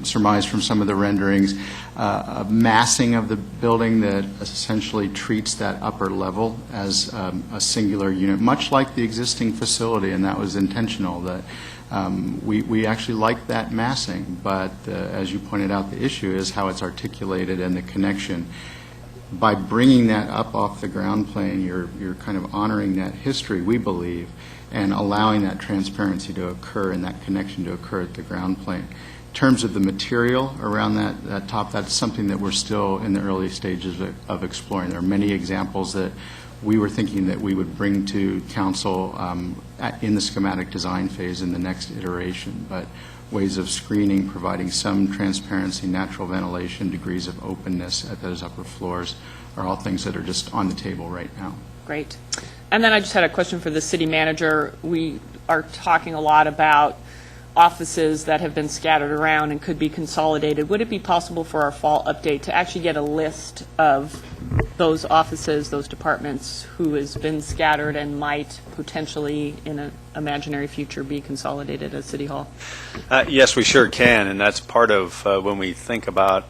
surmised from some of the renderings, a massing of the building that essentially treats that upper level as a singular unit, much like the existing facility, and that was intentional. That we actually like that massing, but as you pointed out, the issue is how it's articulated and the connection. By bringing that up off the ground plane, you're kind of honoring that history, we believe, and allowing that transparency to occur and that connection to occur at the ground plane. In terms of the material around that top, that's something that we're still in the early stages of exploring. There are many examples that we were thinking that we would bring to council in the schematic design phase in the next iteration, but ways of screening, providing some transparency, natural ventilation, degrees of openness at those upper floors are all things that are just on the table right now. Great. And then I just had a question for the city manager. We are talking a lot about offices that have been scattered around and could be consolidated. Would it be possible for our fall update to actually get a list of those offices, those departments who has been scattered and might potentially in an imaginary future be consolidated at City Hall? Yes, we sure can, and that's part of when we think about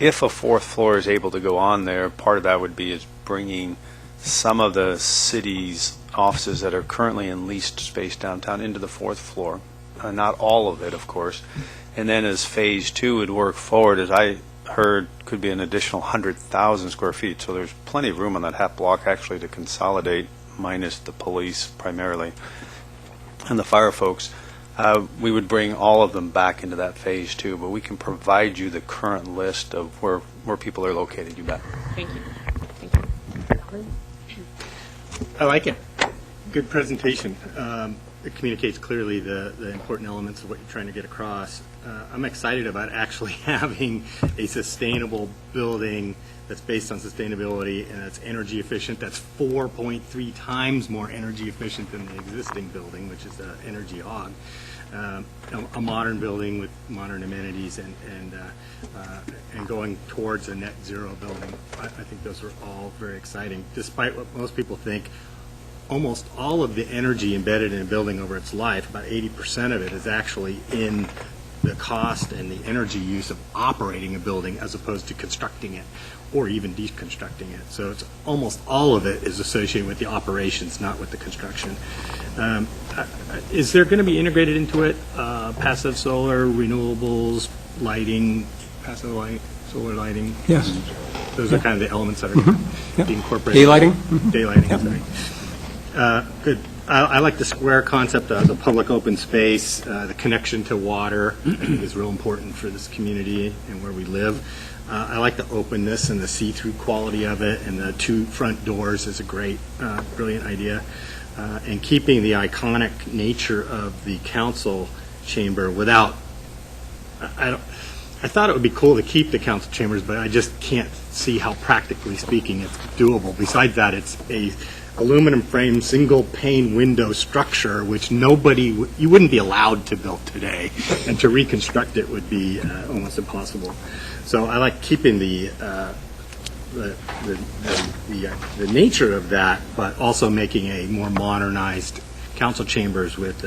if a fourth floor is able to go on there, part of that would be is bringing some of the city's offices that are currently in leased space downtown into the fourth floor. Not all of it, of course. And then as phase two would work forward, as I heard, could be an additional 100,000 square feet. So there's plenty of room on that half block actually to consolidate, minus the police primarily and the fire folks. We would bring all of them back into that phase two, but we can provide you the current list of where people are located. You bet. Thank you. I like it. Good presentation. It communicates clearly the important elements of what you're trying to get across. I'm excited about actually having a sustainable building that's based on sustainability and that's energy efficient. That's 4.3 times more energy efficient than the existing building, which is an energy hog. A modern building with modern amenities and going towards a net zero building. I think those are all very exciting. Despite what most people think, almost all of the energy embedded in a building over its life, about 80% of it, is actually in the cost and the energy use of operating a building as opposed to constructing it or even deconstructing it. So it's almost all of it is associated with the operations, not with the construction. Is there going to be integrated into it passive solar, renewables, lighting, passive light, solar lighting? Yes. Those are kind of the elements that are going to be incorporated. Daylighting? Daylighting, sorry. Good. I like the square concept of the public open space. The connection to water, I think, is real important for this community and where we live. I like the openness and the see-through quality of it, and the two front doors is a great, brilliant idea. And keeping the iconic nature of the council chamber without, I thought it would be cool to keep the council chambers, but I just can't see how, practically speaking, it's doable. Besides that, it's a aluminum frame, single pane window structure, which you wouldn't be allowed to build today, and to reconstruct it would be almost impossible. So I like keeping the nature of that, but also making a more modernized council chambers with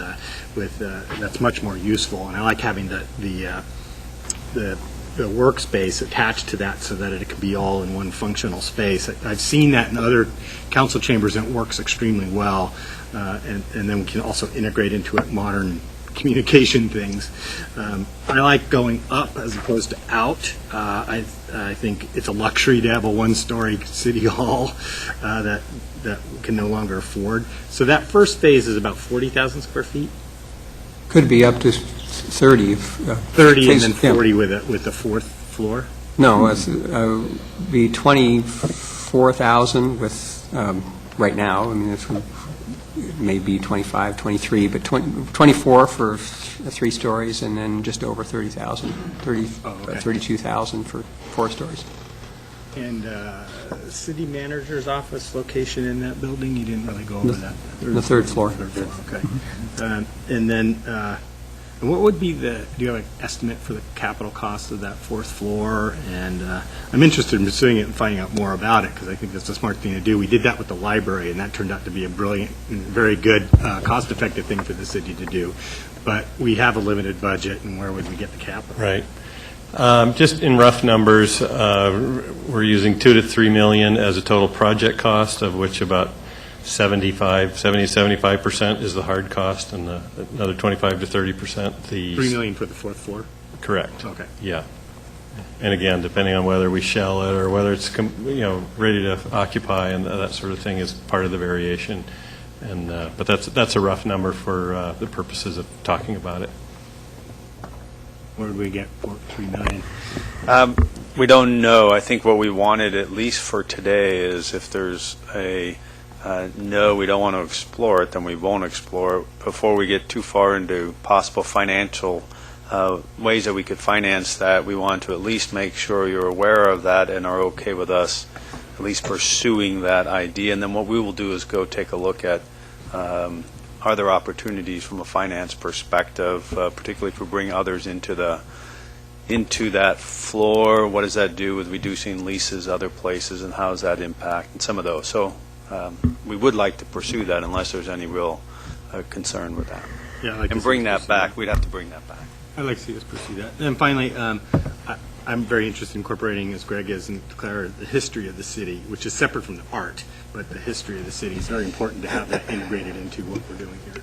that's much more useful. And I like having the workspace attached to that so that it can be all in one functional space. I've seen that in other council chambers, and it works extremely well. And then we can also integrate into it modern communication things. I like going up as opposed to out. I think it's a luxury to have a one-story city hall that we can no longer afford. So that first phase is about 40,000 square feet? Could be up to 30. 30 and then 40 with the fourth floor? No, it's be 24,000 with, right now, I mean, it may be 25, 23, but 24 for 3 stories, and then just over 30,000, 32,000 for 4 stories. And city manager's office location in that building, you didn't really go over that? The third floor. Okay. And then And what would be do you have an estimate for the capital cost of that fourth floor? And I'm interested in pursuing it and finding out more about it, because I think that's a smart thing to do. We did that with the library, and that turned out to be a brilliant, and very good, cost-effective thing for the city to do. But we have a limited budget, and where would we get the capital? Right. Just in rough numbers, we're using 2 to 3 million as a total project cost, of which about 75% is the hard cost, and another 25 to 30% the... 3 million for the fourth floor? Correct. Okay. Yeah. And again, depending on whether we shell it or whether it's, ready to occupy and that sort of thing is part of the variation. And but that's a rough number for the purposes of talking about it. Where would we get 3 million? We don't know. I think what we wanted, at least for today, is if there's no, we don't want to explore it, then we won't explore it. Before we get too far into possible financial ways that we could finance that, we want to at least make sure you're aware of that and are okay with us at least pursuing that idea. And then what we will do is go take a look at are there opportunities from a finance perspective, particularly if we bring others into that floor. What does that do with reducing leases other places, and how does that impact, and some of those. So we would like to pursue that unless there's any real concern with that. Yeah, I'd like and to bring see that back. We'd have to bring that back. I'd like to see us pursue that. And finally, I'm very interested in incorporating, as Greg is, and Claire, the history of the city, which is separate from the art, but the history of the city is very important to have that integrated into what we're doing here.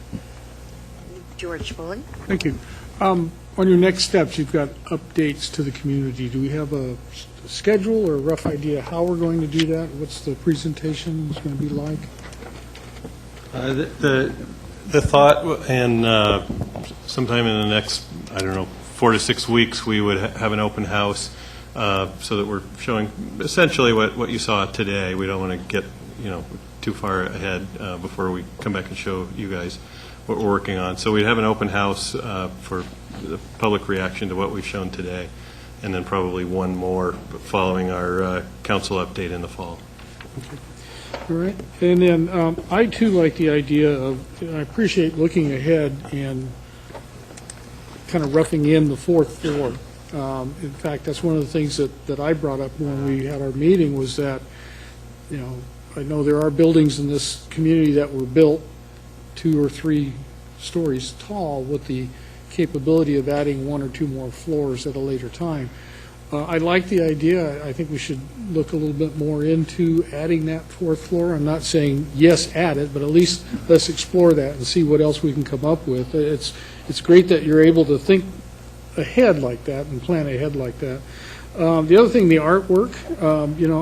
George Foley. Thank you. On your next steps, you've got updates to the community. Do we have a schedule or a rough idea how we're going to do that? What's the presentation going to be like? The thought, and sometime in the next, 4 to 6 weeks, we would have an open house so that we're showing essentially what you saw today. We don't want to get too far ahead before we come back and show you guys what we're working on. So we'd have an open house for the public reaction to what we've shown today, and then probably one more following our council update in the fall. Okay. All right. And then I, too, like the idea of, I appreciate looking ahead and kind of roughing in the fourth floor. In fact, that's one of the things that I brought up when we had our meeting was that, I know there are buildings in this community that were built 2 or 3 stories tall with the capability of adding 1 or 2 more floors at a later time. I like the idea. I think we should look a little bit more into adding that fourth floor. I'm not saying yes, add it, but at least let's explore that and see what else we can come up with. It's great that you're able to think ahead like that and plan ahead like that. The other thing, the artwork,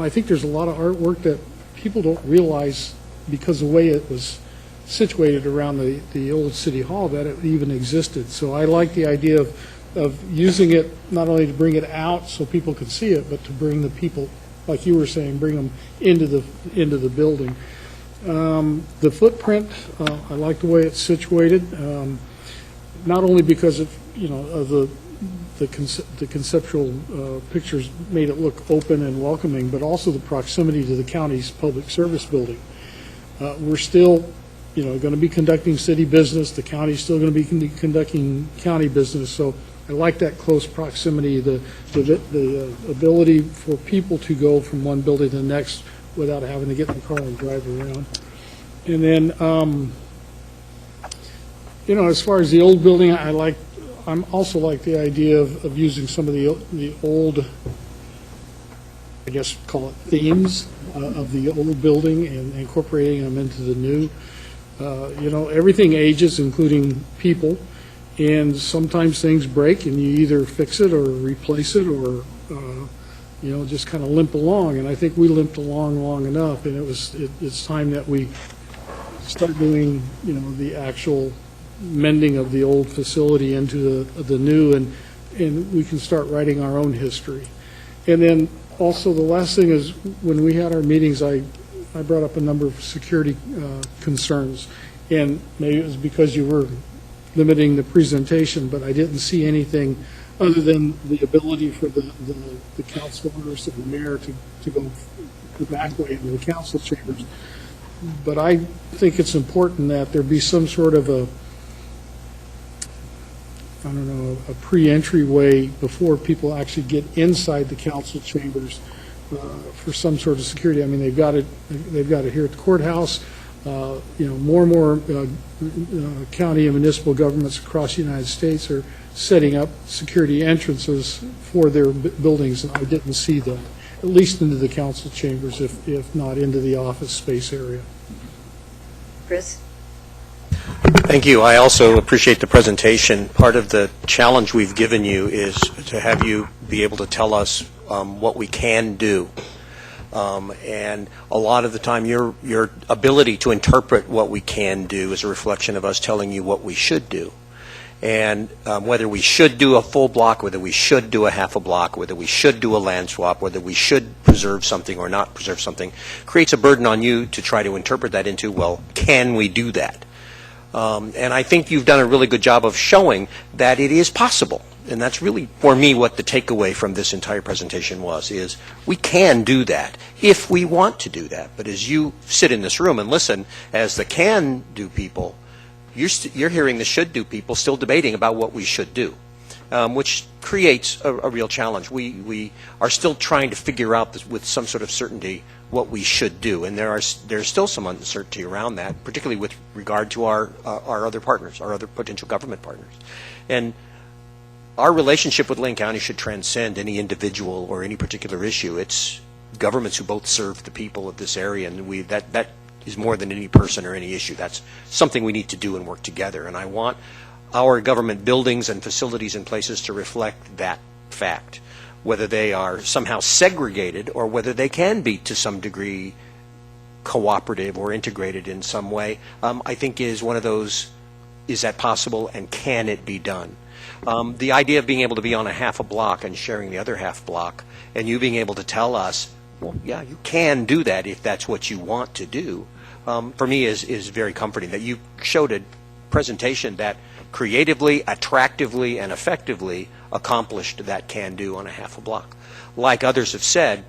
I think there's a lot of artwork that people don't realize because of the way it was situated around the old City Hall that it even existed. So I like the idea of using it not only to bring it out so people can see it, but to bring the people, like you were saying, bring them into the building. The footprint, I like the way it's situated, not only because of the conceptual pictures made it look open and welcoming, but also the proximity to the county's public service building. We're still going to be conducting city business. The county's still going to be conducting county business. So I like that close proximity, the ability for people to go from one building to the next without having to get in the car and drive around. And then, as far as the old building, I'm also like the idea of using some of the old, I guess call it themes of the old building and incorporating them into the new. Everything ages, including people, and sometimes things break and you either fix it or replace it or, just kind of limp along. And I think we limped along long enough, and it's time that we start doing, the actual mending of the old facility into the new, and we can start writing our own history. And then also the last thing is when we had our meetings, I brought up a number of security concerns, and maybe it was because you were limiting the presentation, but I didn't see anything other than the ability for the councilors and the mayor to go the back way into the council chambers. But I think it's important that there be some sort of a I don't know, a pre-entryway before people actually get inside the council chambers for some sort of security. I mean, they've got it here at the courthouse. More and more county and municipal governments across the United States are setting up security entrances for their buildings, and I didn't see that, at least into the council chambers, if not into the office space area. Chris? Thank you. I also appreciate the presentation. Part of the challenge we've given you is to have you be able to tell us what we can do. And a lot of the time, your ability to interpret what we can do is a reflection of us telling you what we should do. And whether we should do a full block, whether we should do a half a block, whether we should do a land swap, whether we should preserve something or not preserve something, creates a burden on you to try to interpret that into, well, can we do that? And I think you've done a really good job of showing that it is possible. And that's really, for me, what the takeaway from this entire presentation was, is we can do that if we want to do that. But as you sit in this room and listen, as the can-do people, you're hearing the should-do people still debating about what we should do, which creates a real challenge. We are still trying to figure out with some sort of certainty what we should do, and there's still some uncertainty around that, particularly with regard to our other partners, our other potential government partners. And our relationship with Lane County should transcend any individual or any particular issue. It's governments who both serve the people of this area, and that is more than any person or any issue. That's something we need to do and work together. And I want our government buildings and facilities and places to reflect that fact, whether they are somehow segregated or whether they can be to some degree cooperative or integrated in some way. I think is one of those, is that possible and can it be done? The idea of being able to be on a half a block and sharing the other half block, and you being able to tell us, well, yeah, you can do that if that's what you want to do, for me is very comforting. That you showed a presentation that creatively, attractively, and effectively accomplished that can do on a half a block. Like others have said,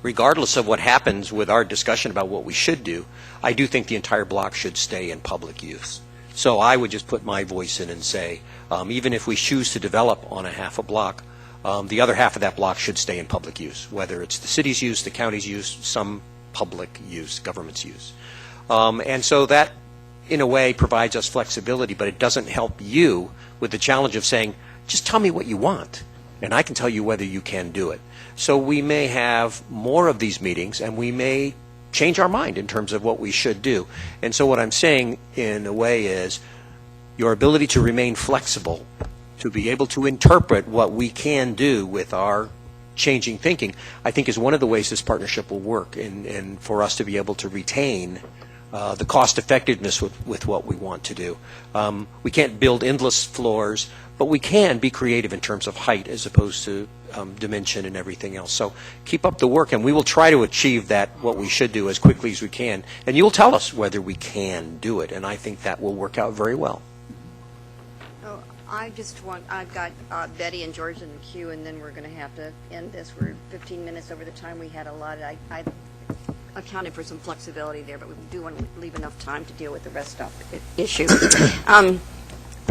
regardless of what happens with our discussion about what we should do, I do think the entire block should stay in public use. So I would just put my voice in and say, even if we choose to develop on a half a block, the other half of that block should stay in public use, whether it's the city's use, the county's use, some public use, government's use. And so that, in a way, provides us flexibility, but it doesn't help you with the challenge of saying, just tell me what you want, and I can tell you whether you can do it. So we may have more of these meetings, and we may change our mind in terms of what we should do. And so what I'm saying, in a way, is your ability to remain flexible, to be able to interpret what we can do with our changing thinking, I think is one of the ways this partnership will work, and for us to be able to retain the cost effectiveness with what we want to do. We can't build endless floors, but we can be creative in terms of height as opposed to dimension and everything else. So keep up the work, and we will try to achieve that, what we should do, as quickly as we can. And you'll tell us whether we can do it, and I think that will work out very well. I've got Betty and George in the queue, and then we're going to have to end this. We're 15 minutes over the time we had allotted. I accounted for some flexibility there, but we do want to leave enough time to deal with the rest of the issue.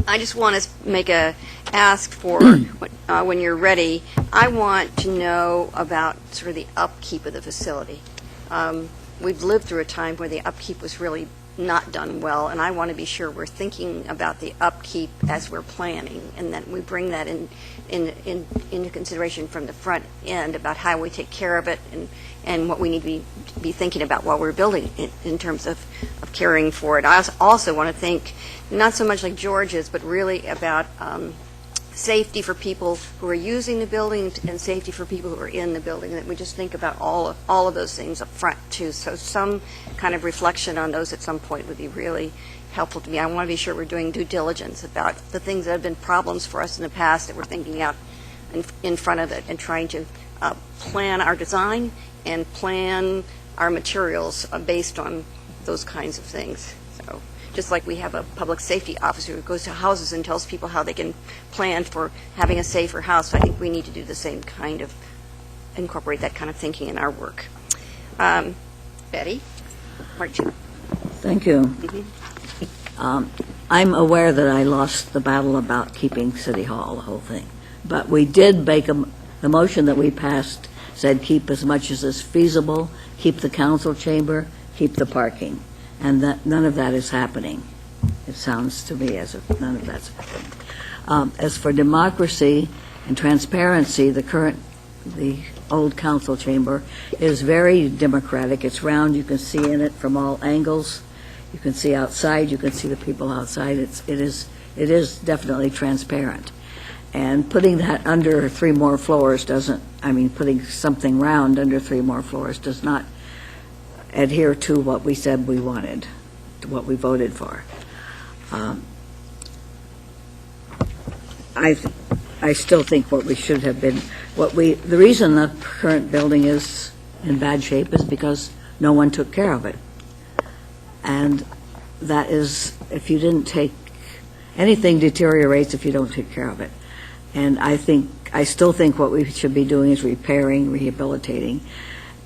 I just want to ask for, when you're ready, I want to know about sort of the upkeep of the facility. We've lived through a time where the upkeep was really not done well, and I want to be sure we're thinking about the upkeep as we're planning, and that we bring that into consideration from the front end about how we take care of it and what we need to be thinking about while we're building it in terms of caring for it. I also want to think, not so much like George's, but really about safety for people who are using the building and safety for people who are in the building, that we just think about all of those things up front too. So some kind of reflection on those at some point would be really helpful to me. I want to be sure we're doing due diligence about the things that have been problems for us in the past, that we're thinking out in front of it and trying to plan our design and plan our materials based on those kinds of things. So just like we have a public safety officer who goes to houses and tells people how they can plan for having a safer house, I think we need to do the same kind of, incorporate that kind of thinking in our work. Betty, part two. Thank you. I'm aware that I lost the battle about keeping City Hall, the whole thing. But we did make the motion that we passed said keep as much as is feasible, keep the council chamber, keep the parking. And that none of that is happening. It sounds to me as if none of that's happening. As for democracy and transparency, the old council chamber is very democratic. It's round. You can see in it from all angles. You can see outside. You can see the people outside. It is definitely transparent. And putting that under 3 more floors putting something round under 3 more floors does not adhere to what we said we wanted, to what we voted for. I still think what we should have been, the reason the current building is in bad shape is because no one took care of it. And that is, if you didn't anything deteriorates if you don't take care of it. And I still think what we should be doing is repairing, rehabilitating.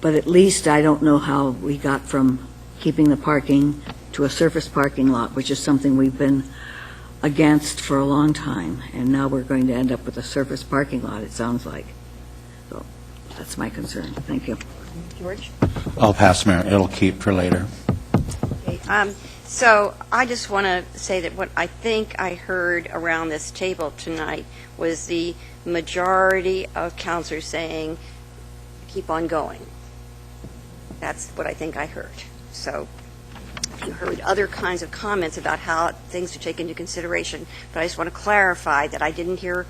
But at least I don't know how we got from keeping the parking to a surface parking lot, which is something we've been against for a long time. And now we're going to end up with a surface parking lot, it sounds like. So that's my concern. Thank you. George? I'll pass, Mayor. It'll keep for later. Okay. So I just want to say that what I think I heard around this table tonight was the majority of councilors saying, keep on going. That's what I think I heard. So you heard other kinds of comments about how things to take into consideration, but I just want to clarify that I didn't hear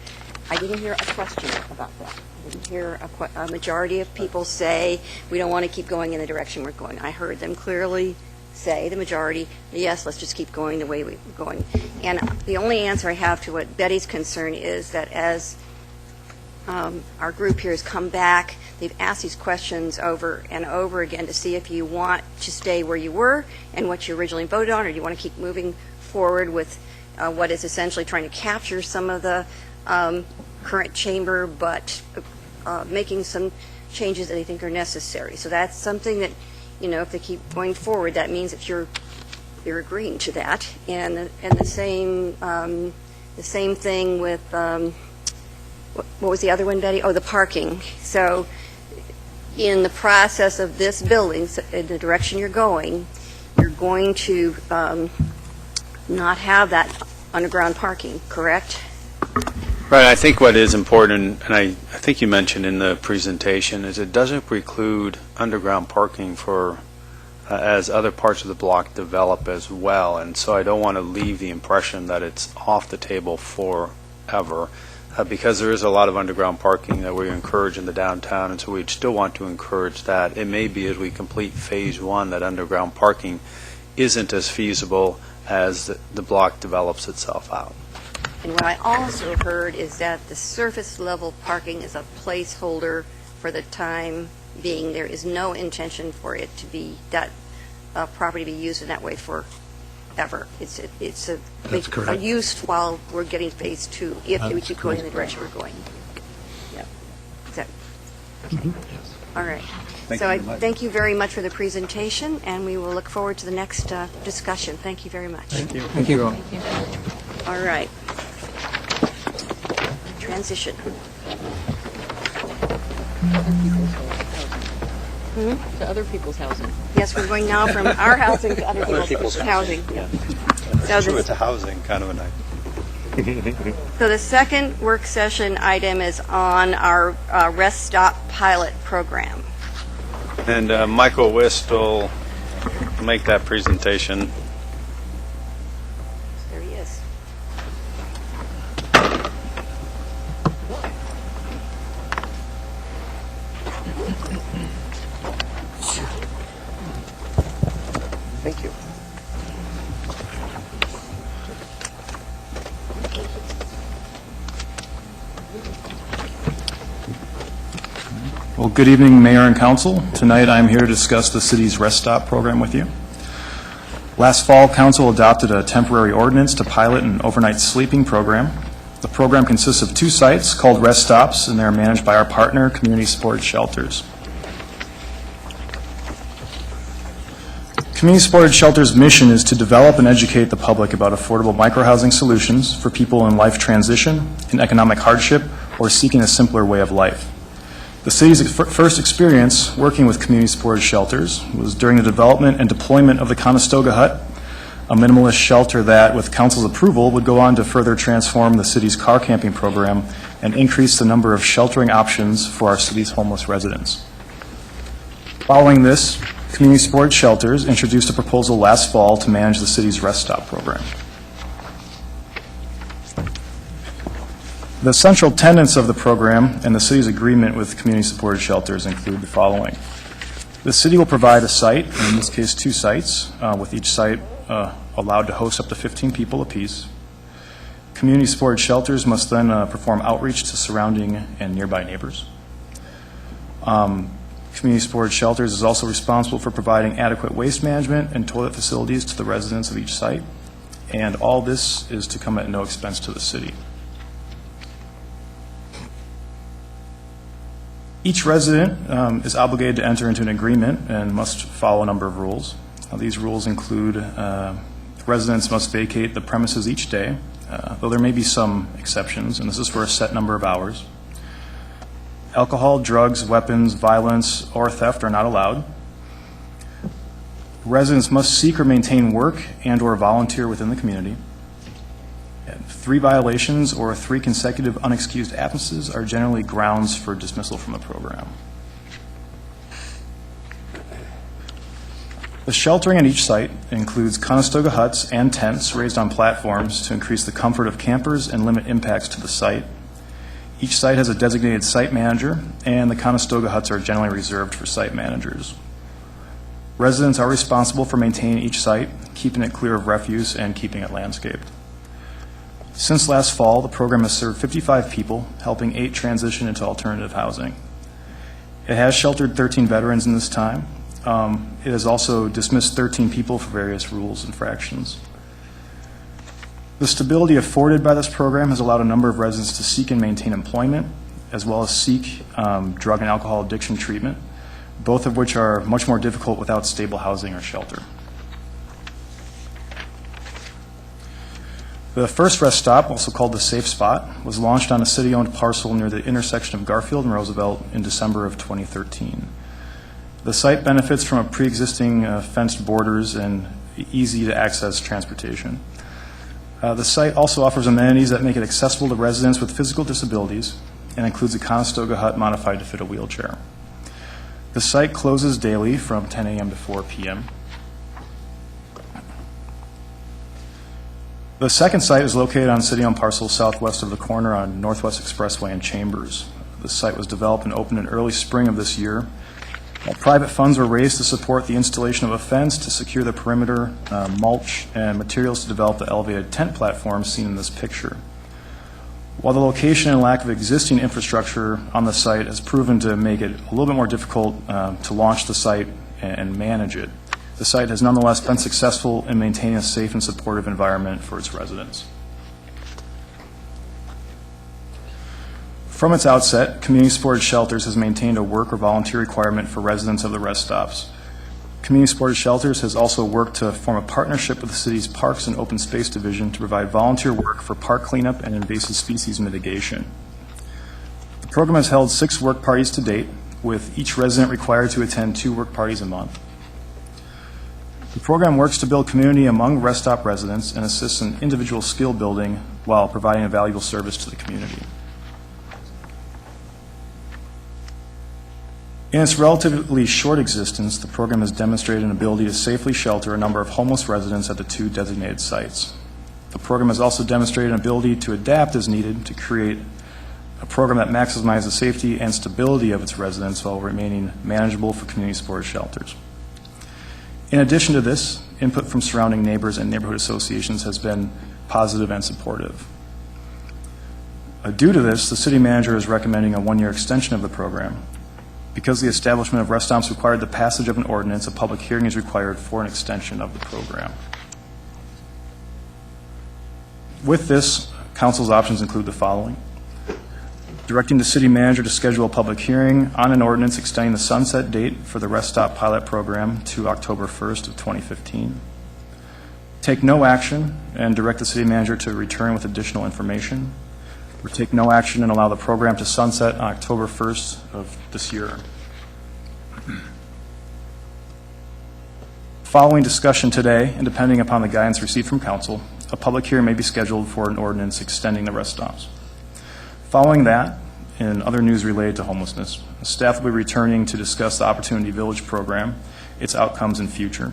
a question about that. I didn't hear a majority of people say we don't want to keep going in the direction we're going. I heard them clearly say, the majority, yes, let's just keep going the way we're going. And the only answer I have to what Betty's concern is that as our group here has come back, they've asked these questions over and over again to see if you want to stay where you were and what you originally voted on, or do you want to keep moving forward with what is essentially trying to capture some of the current chamber, but making some changes that they think are necessary. So that's something that, if they keep going forward, that means that you're agreeing to that. And the same thing with what was the other one, Betty? Oh, the parking. So in the process of this building, in the direction you're going to not have that underground parking, correct? Right. I think what is important, and I think you mentioned in the presentation, is it doesn't preclude underground parking for as other parts of the block develop as well. And so I don't want to leave the impression that it's off the table forever, because there is a lot of underground parking that we encourage in the downtown, and so we'd still want to encourage that. It may be as we complete Phase 1 that underground parking isn't as feasible as the block develops itself out. And what I also heard is that the surface level parking is a placeholder for the time being. There is no intention for it to be, that property to be used in that way forever. It's a use while we're getting Phase 2, if we keep going in the direction we're going. Yeah. Is that, okay. All right. Thank you very much for the presentation, and we will look forward to the next discussion. Thank you very much. Thank you. Thank you. All right. Transition. To other people's housing. Yes, we're going now from our housing to other people's housing. Yeah. So True, it's a housing kind of a night. So the second work session item is on our Rest Stop pilot program. And Michael Wist will make that presentation. There he is. Thank you. Well, good evening, Mayor and Council. Tonight I'm here to discuss the city's Rest Stop program with you. Last fall, Council adopted a temporary ordinance to pilot an overnight sleeping program. The program consists of 2 sites called Rest Stops, and they're managed by our partner, Community Support Shelters. Community Supported Shelter's mission is to develop and educate the public about affordable microhousing solutions for people in life transition, in economic hardship, or seeking a simpler way of life. The city's first experience working with community supported shelters was during the development and deployment of the Conestoga Hut, a minimalist shelter that, with council's approval, would go on to further transform the city's car camping program and increase the number of sheltering options for our city's homeless residents. Following this, Community Supported Shelters introduced a proposal last fall to manage the city's Rest Stop program. The central tenets of the program and the city's agreement with Community Supported Shelters include the following. The city will provide a site, in this case 2 sites, with each site allowed to host up to 15 people apiece. Community Supported Shelters must then perform outreach to surrounding and nearby neighbors. Community Supported Shelters is also responsible for providing adequate waste management and toilet facilities to the residents of each site, and all this is to come at no expense to the city. Each resident is obligated to enter into an agreement and must follow a number of rules. These rules include residents must vacate the premises each day, though there may be some exceptions, and this is for a set number of hours. Alcohol, drugs, weapons, violence, or theft are not allowed. Residents must seek or maintain work and/or volunteer within the community. 3 violations or 3 consecutive unexcused absences are generally grounds for dismissal from the program. The sheltering at each site includes Conestoga huts and tents raised on platforms to increase the comfort of campers and limit impacts to the site. Each site has a designated site manager, and the Conestoga huts are generally reserved for site managers. Residents are responsible for maintaining each site, keeping it clear of refuse, and keeping it landscaped. Since last fall, the program has served 55 people, helping 8 transition into alternative housing. It has sheltered 13 veterans in this time. It has also dismissed 13 people for various rules infractions. The stability afforded by this program has allowed a number of residents to seek and maintain employment, as well as seek drug and alcohol addiction treatment, both of which are much more difficult without stable housing or shelter. The first rest stop, also called the Safe Spot, was launched on a city-owned parcel near the intersection of Garfield and Roosevelt in December of 2013. The site benefits from a pre-existing fenced borders and easy-to-access transportation. The site also offers amenities that make it accessible to residents with physical disabilities and includes a Conestoga hut modified to fit a wheelchair. The site closes daily from 10 a.m. to 4 p.m. The second site is located on city-owned parcel southwest of the corner on Northwest Expressway in Chambers. The site was developed and opened in early spring of this year. Private funds were raised to support the installation of a fence to secure the perimeter, mulch, and materials to develop the elevated tent platform seen in this picture. While the location and lack of existing infrastructure on the site has proven to make it a little bit more difficult to launch the site and manage it, the site has nonetheless been successful in maintaining a safe and supportive environment for its residents. From its outset, Community Supported Shelters has maintained a work or volunteer requirement for residents of the rest stops. Community Supported Shelters has also worked to form a partnership with the city's Parks and Open Space Division to provide volunteer work for park cleanup and invasive species mitigation. The program has held 6 work parties to date, with each resident required to attend 2 work parties a month. The program works to build community among rest stop residents and assists in individual skill building while providing a valuable service to the community. In its relatively short existence, the program has demonstrated an ability to safely shelter a number of homeless residents at the 2 designated sites. The program has also demonstrated an ability to adapt as needed to create a program that maximizes the safety and stability of its residents while remaining manageable for community supported shelters. In addition to this, input from surrounding neighbors and neighborhood associations has been positive and supportive. Due to this, the city manager is recommending a 1-year extension of the program. Because the establishment of rest stops required the passage of an ordinance, a public hearing is required for an extension of the program. With this, council's options include the following. directing the city manager to schedule a public hearing on an ordinance extending the sunset date for the Rest Stop pilot program to October 1st of 2015. Take no action and direct the city manager to return with additional information, or take no action and allow the program to sunset on October 1st of this year. Following discussion today, and depending upon the guidance received from council, a public hearing may be scheduled for an ordinance extending the rest stops. Following that, in other news related to homelessness, staff will be returning to discuss the Opportunity Village program, its outcomes and future.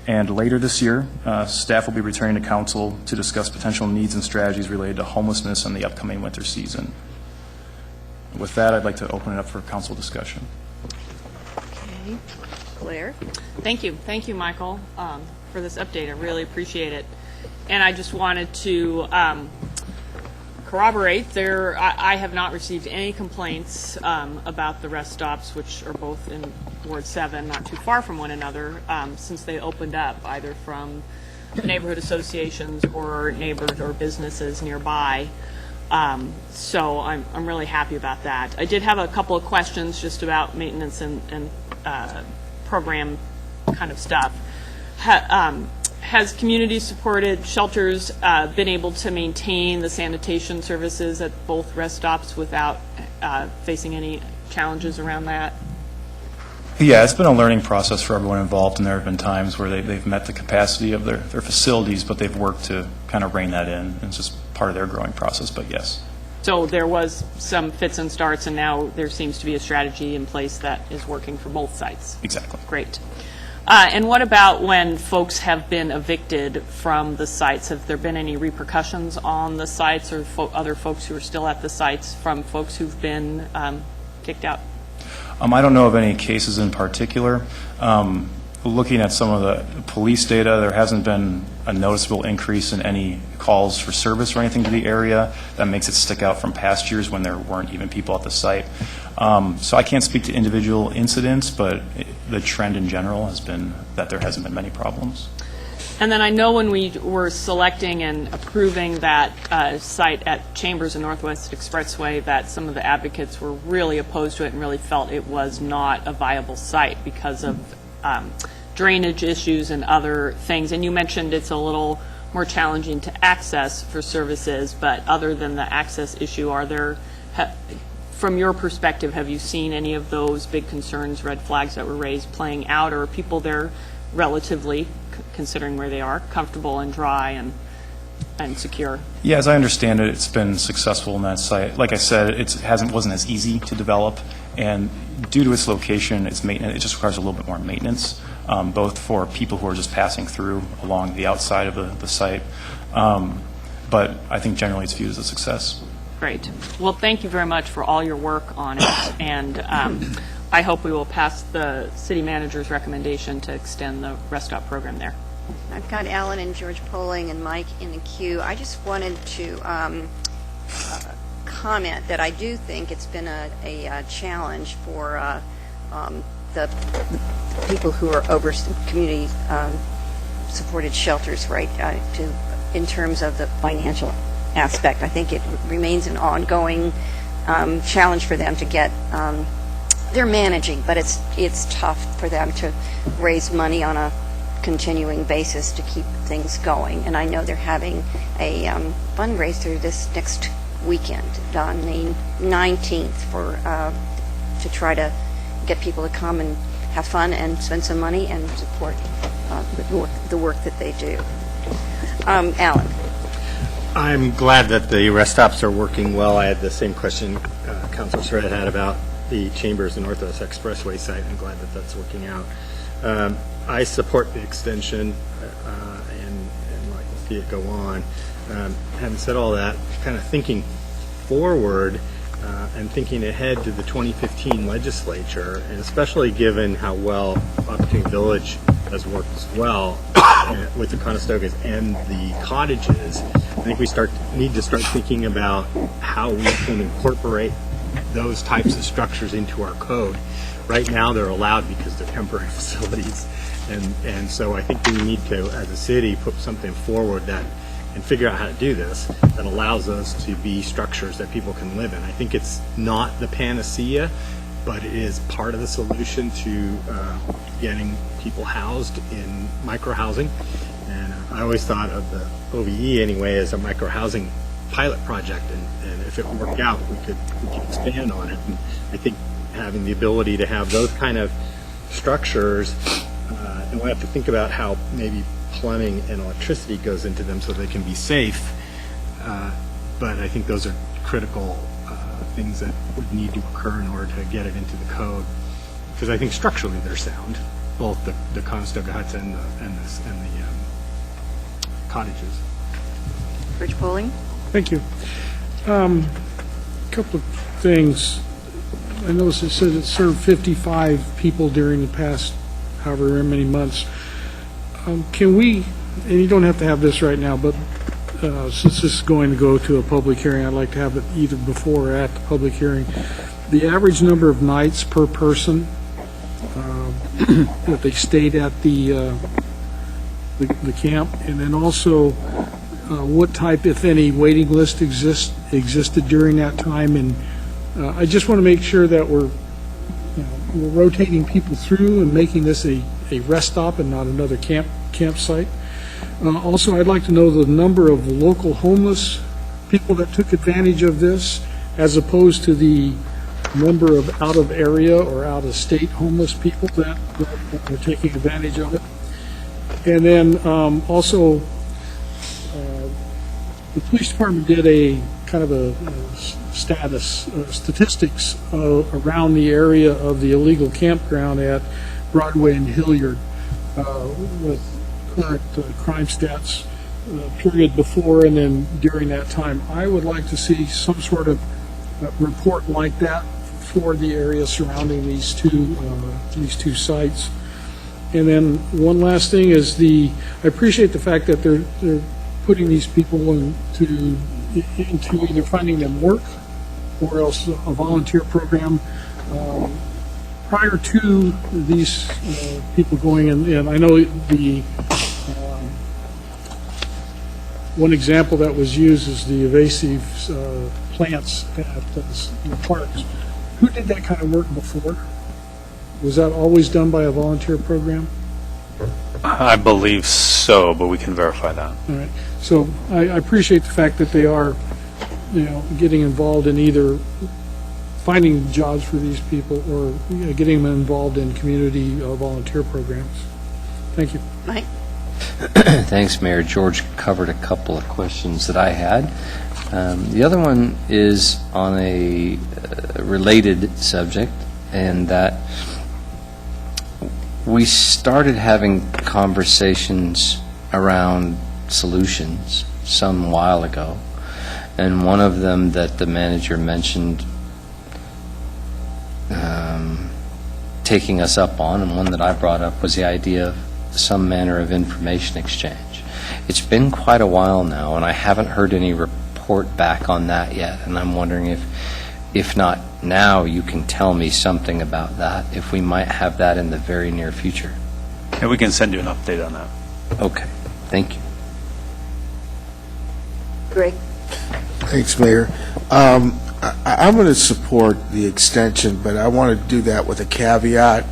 And later this year, staff will be returning to council to discuss potential needs and strategies related to homelessness in the upcoming winter season. With that, I'd like to open it up for council discussion. Okay. Claire? Thank you. Thank you, Michael, for this update. I really appreciate it. And I just wanted to corroborate I have not received any complaints about the rest stops, which are both in Ward 7, not too far from one another, since they opened up, either from neighborhood associations or neighbors or businesses nearby. So I'm really happy about that. I did have a couple of questions just about maintenance and program kind of stuff. Has community-supported shelters been able to maintain the sanitation services at both rest stops without facing any challenges around that? Yeah, it's been a learning process for everyone involved, and there have been times where they've met the capacity of their facilities, but they've worked to kind of rein that in, and it's just part of their growing process, but yes. So there was some fits and starts, and now there seems to be a strategy in place that is working for both sites. Exactly. Great. And what about when folks have been evicted from the sites? Have there been any repercussions on the sites or other folks who are still at the sites from folks who've been kicked out? I don't know of any cases in particular. Looking at some of the police data, there hasn't been a noticeable increase in any calls for service or anything to the area that makes it stick out from past years when there weren't even people at the site. So I can't speak to individual incidents, but the trend in general has been that there hasn't been many problems. And then I know when we were selecting and approving that site at Chambers and Northwest Expressway that some of the advocates were really opposed to it and really felt it was not a viable site because of drainage issues and other things. And you mentioned it's a little more challenging to access for services, but other than the access issue, are there, from your perspective, have you seen any of those big concerns, red flags that were raised playing out, or are people there relatively, considering where they are, comfortable and dry and secure? Yeah, as I understand it, it's been successful in that site. Like I said, it wasn't as easy to develop, and due to its location, its maintenance, it just requires a little bit more maintenance, both for people who are just passing through along the outside of the site. But I think generally it's viewed as a success. Great. Well, thank you very much for all your work on it, and I hope we will pass the city manager's recommendation to extend the rest stop program there. I've got Alan and George Poling and Mike in the queue. I just wanted to comment that I do think it's been a challenge for the people who are over community supported shelters, right, in terms of the financial aspect. I think it remains an ongoing challenge for them to get. They're managing, but it's tough for them to raise money on a continuing basis to keep things going. And I know they're having a fundraiser this next weekend on the 19th to try to get people to come and have fun and spend some money and support the work that they do. Alan. I'm glad that the rest stops are working well. I had the same question Councilor Surratt had about the Chambers and Northwest Expressway site. I'm glad that that's working out. I support the extension and like to see it go on. Having said all that, kind of thinking forward and thinking ahead to the 2015 legislature, and especially given how well Opportunity Village has worked as well with the Conestogas and the cottages, I think we need to start thinking about how we can incorporate those types of structures into our code. Right now they're allowed because they're temporary facilities, and so I think we need to, as a city, put something forward that and figure out how to do this that allows us to be structures that people can live in. I think it's not the panacea, but it is part of the solution to getting people housed in micro-housing. And I always thought of the OVE anyway as a micro-housing pilot project, and if it worked out, we could expand on it. And I think having the ability to have those kind of structures, and we have to think about how maybe plumbing and electricity goes into them so they can be safe, but I think those are critical things that would need to occur in order to get it into the code, because I think structurally they're sound, both the Conestoga huts and the cottages. Rich Polling? Thank you. Couple of things. I noticed it says it served 55 people during the past however many months. Can we, and you don't have to have this right now, but since this is going to go to a public hearing, I'd like to have it either before or at the public hearing. The average number of nights per person that they stayed at the camp, and then also what type, if any, waiting list existed during that time. And I just want to make sure that we're rotating people through and making this a rest stop and not another campsite. Also, I'd like to know the number of local homeless people that took advantage of this, as opposed to the number of out-of-area or out-of-state homeless people that are taking advantage of it. And then also, the police department did a kind of a statistics around the area of the illegal campground at Broadway and Hilliard with current crime stats period before and then during that time. I would like to see some sort of report like that for the area surrounding these two sites. And then one last thing is I appreciate the fact that they're putting these people into either finding them work or else a volunteer program. Prior to these people going in, I know the one example that was used is the invasive plants at the parks. Who did that kind of work before? Was that always done by a volunteer program? I believe so, but we can verify that. All right. So I appreciate the fact that they are, getting involved in either finding jobs for these people or getting them involved in community volunteer programs. Thank you. Mike? Thanks, Mayor. George covered a couple of questions that I had. The other one is on a related subject, and that we started having conversations around solutions some while ago, and one of them that the manager mentioned taking us up on, and one that I brought up, was the idea of some manner of information exchange. It's been quite a while now, and I haven't heard any report back on that yet, and I'm wondering if not now, you can tell me something about that, if we might have that in the very near future. Yeah, we can send you an update on that. Okay, thank you. Greg? Thanks, Mayor. I'm going to support the extension, but I want to do that with a caveat.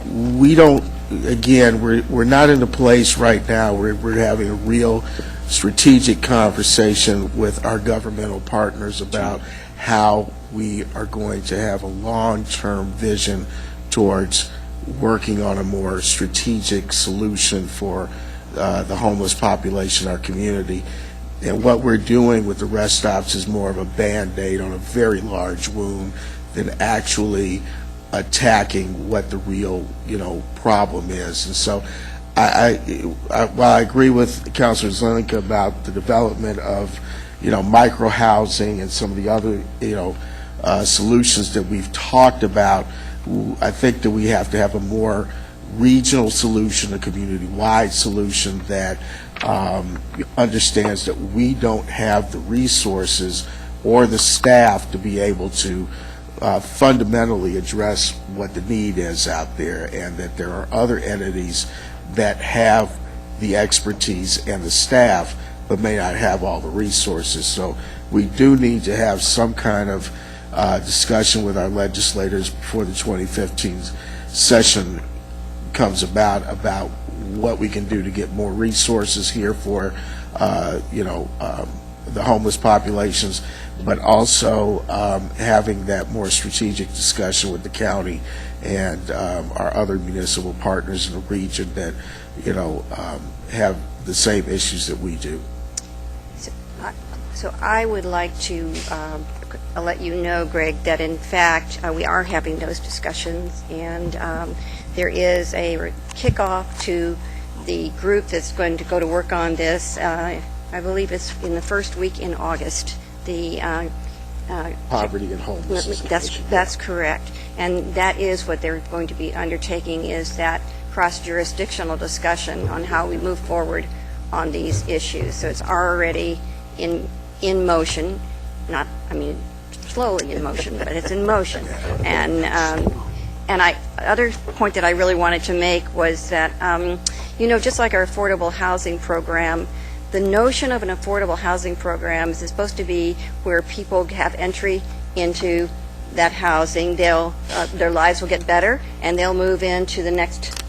We don't, again, we're not in a place right now where we're having a real strategic conversation with our governmental partners about how we are going to have a long-term vision towards working on a more strategic solution for the homeless population in our community. And what we're doing with the rest stops is more of a Band-Aid on a very large wound than actually attacking what the real, problem is. And so while I agree with Councilor Zelenka about the development of, micro-housing and some of the other, solutions that we've talked about, I think that we have to have a more regional solution, a community-wide solution that understands that we don't have the resources or the staff to be able to fundamentally address what the need is out there, and that there are other entities that have the expertise and the staff but may not have all the resources. So we do need to have some kind of discussion with our legislators before the 2015 session comes about what we can do to get more resources here for, the homeless populations, but also having that more strategic discussion with the county and our other municipal partners in the region that, have the same issues that we do. So I would like to let you know, Greg, that in fact we are having those discussions, and there is a kickoff to the group that's going to go to work on this. I believe it's in the first week in August. The Poverty and homelessness. That's correct, and that is what they're going to be undertaking, is that cross-jurisdictional discussion on how we move forward on these issues. So it's already in motion, slowly in motion, but it's in motion. And other point that I really wanted to make was that, just like our affordable housing program, the notion of an affordable housing program is supposed to be where people have entry into that housing. Their lives will get better, and they'll move into the next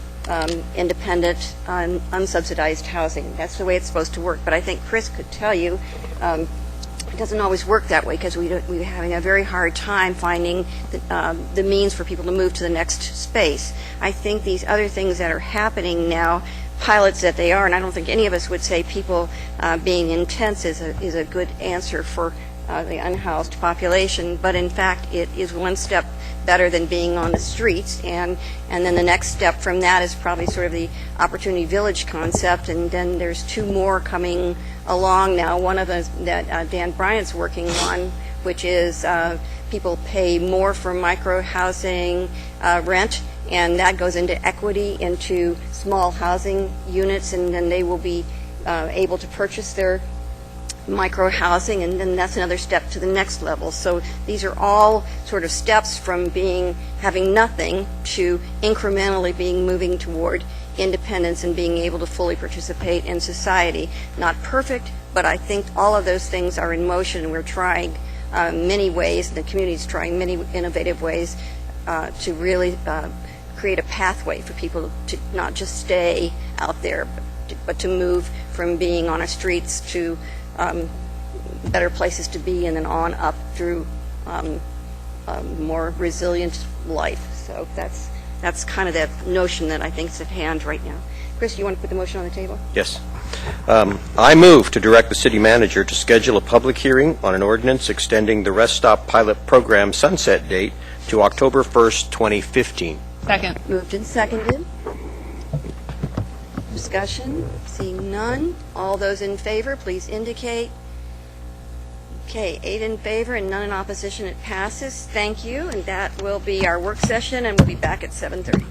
independent, unsubsidized housing. That's the way it's supposed to work. But I think Chris could tell you it doesn't always work that way, because we're having a very hard time finding the means for people to move to the next space. I think these other things that are happening now, pilots that they are, and I don't think any of us would say people being intense is a good answer for the unhoused population, but in fact it is one step better than being on the streets, and then the next step from that is probably sort of the Opportunity Village concept, and then there's two more coming along now. One of them that Dan Bryant's working on, which is people pay more for micro-housing rent, and that goes into equity into small housing units, and then they will be able to purchase their micro-housing, and then that's another step to the next level. So these are all sort of steps from having nothing to incrementally moving toward independence and being able to fully participate in society. Not perfect, but I think all of those things are in motion, and we're trying many ways, the community's trying many innovative ways to really create a pathway for people to not just stay out there, but to move from being on our streets to better places to be, and then on up through more resilient life. So that's kind of that notion that I think is at hand right now. Chris, you want to put the motion on the table? Yes. I move to direct the city manager to schedule a public hearing on an ordinance extending the Rest Stop pilot program sunset date to October 1st, 2015. Second. Moved and seconded. Discussion? Seeing none. All those in favor, please indicate. Okay, 8 in favor and none in opposition. It passes. Thank you. And that will be our work session, and we'll be back at 7:30.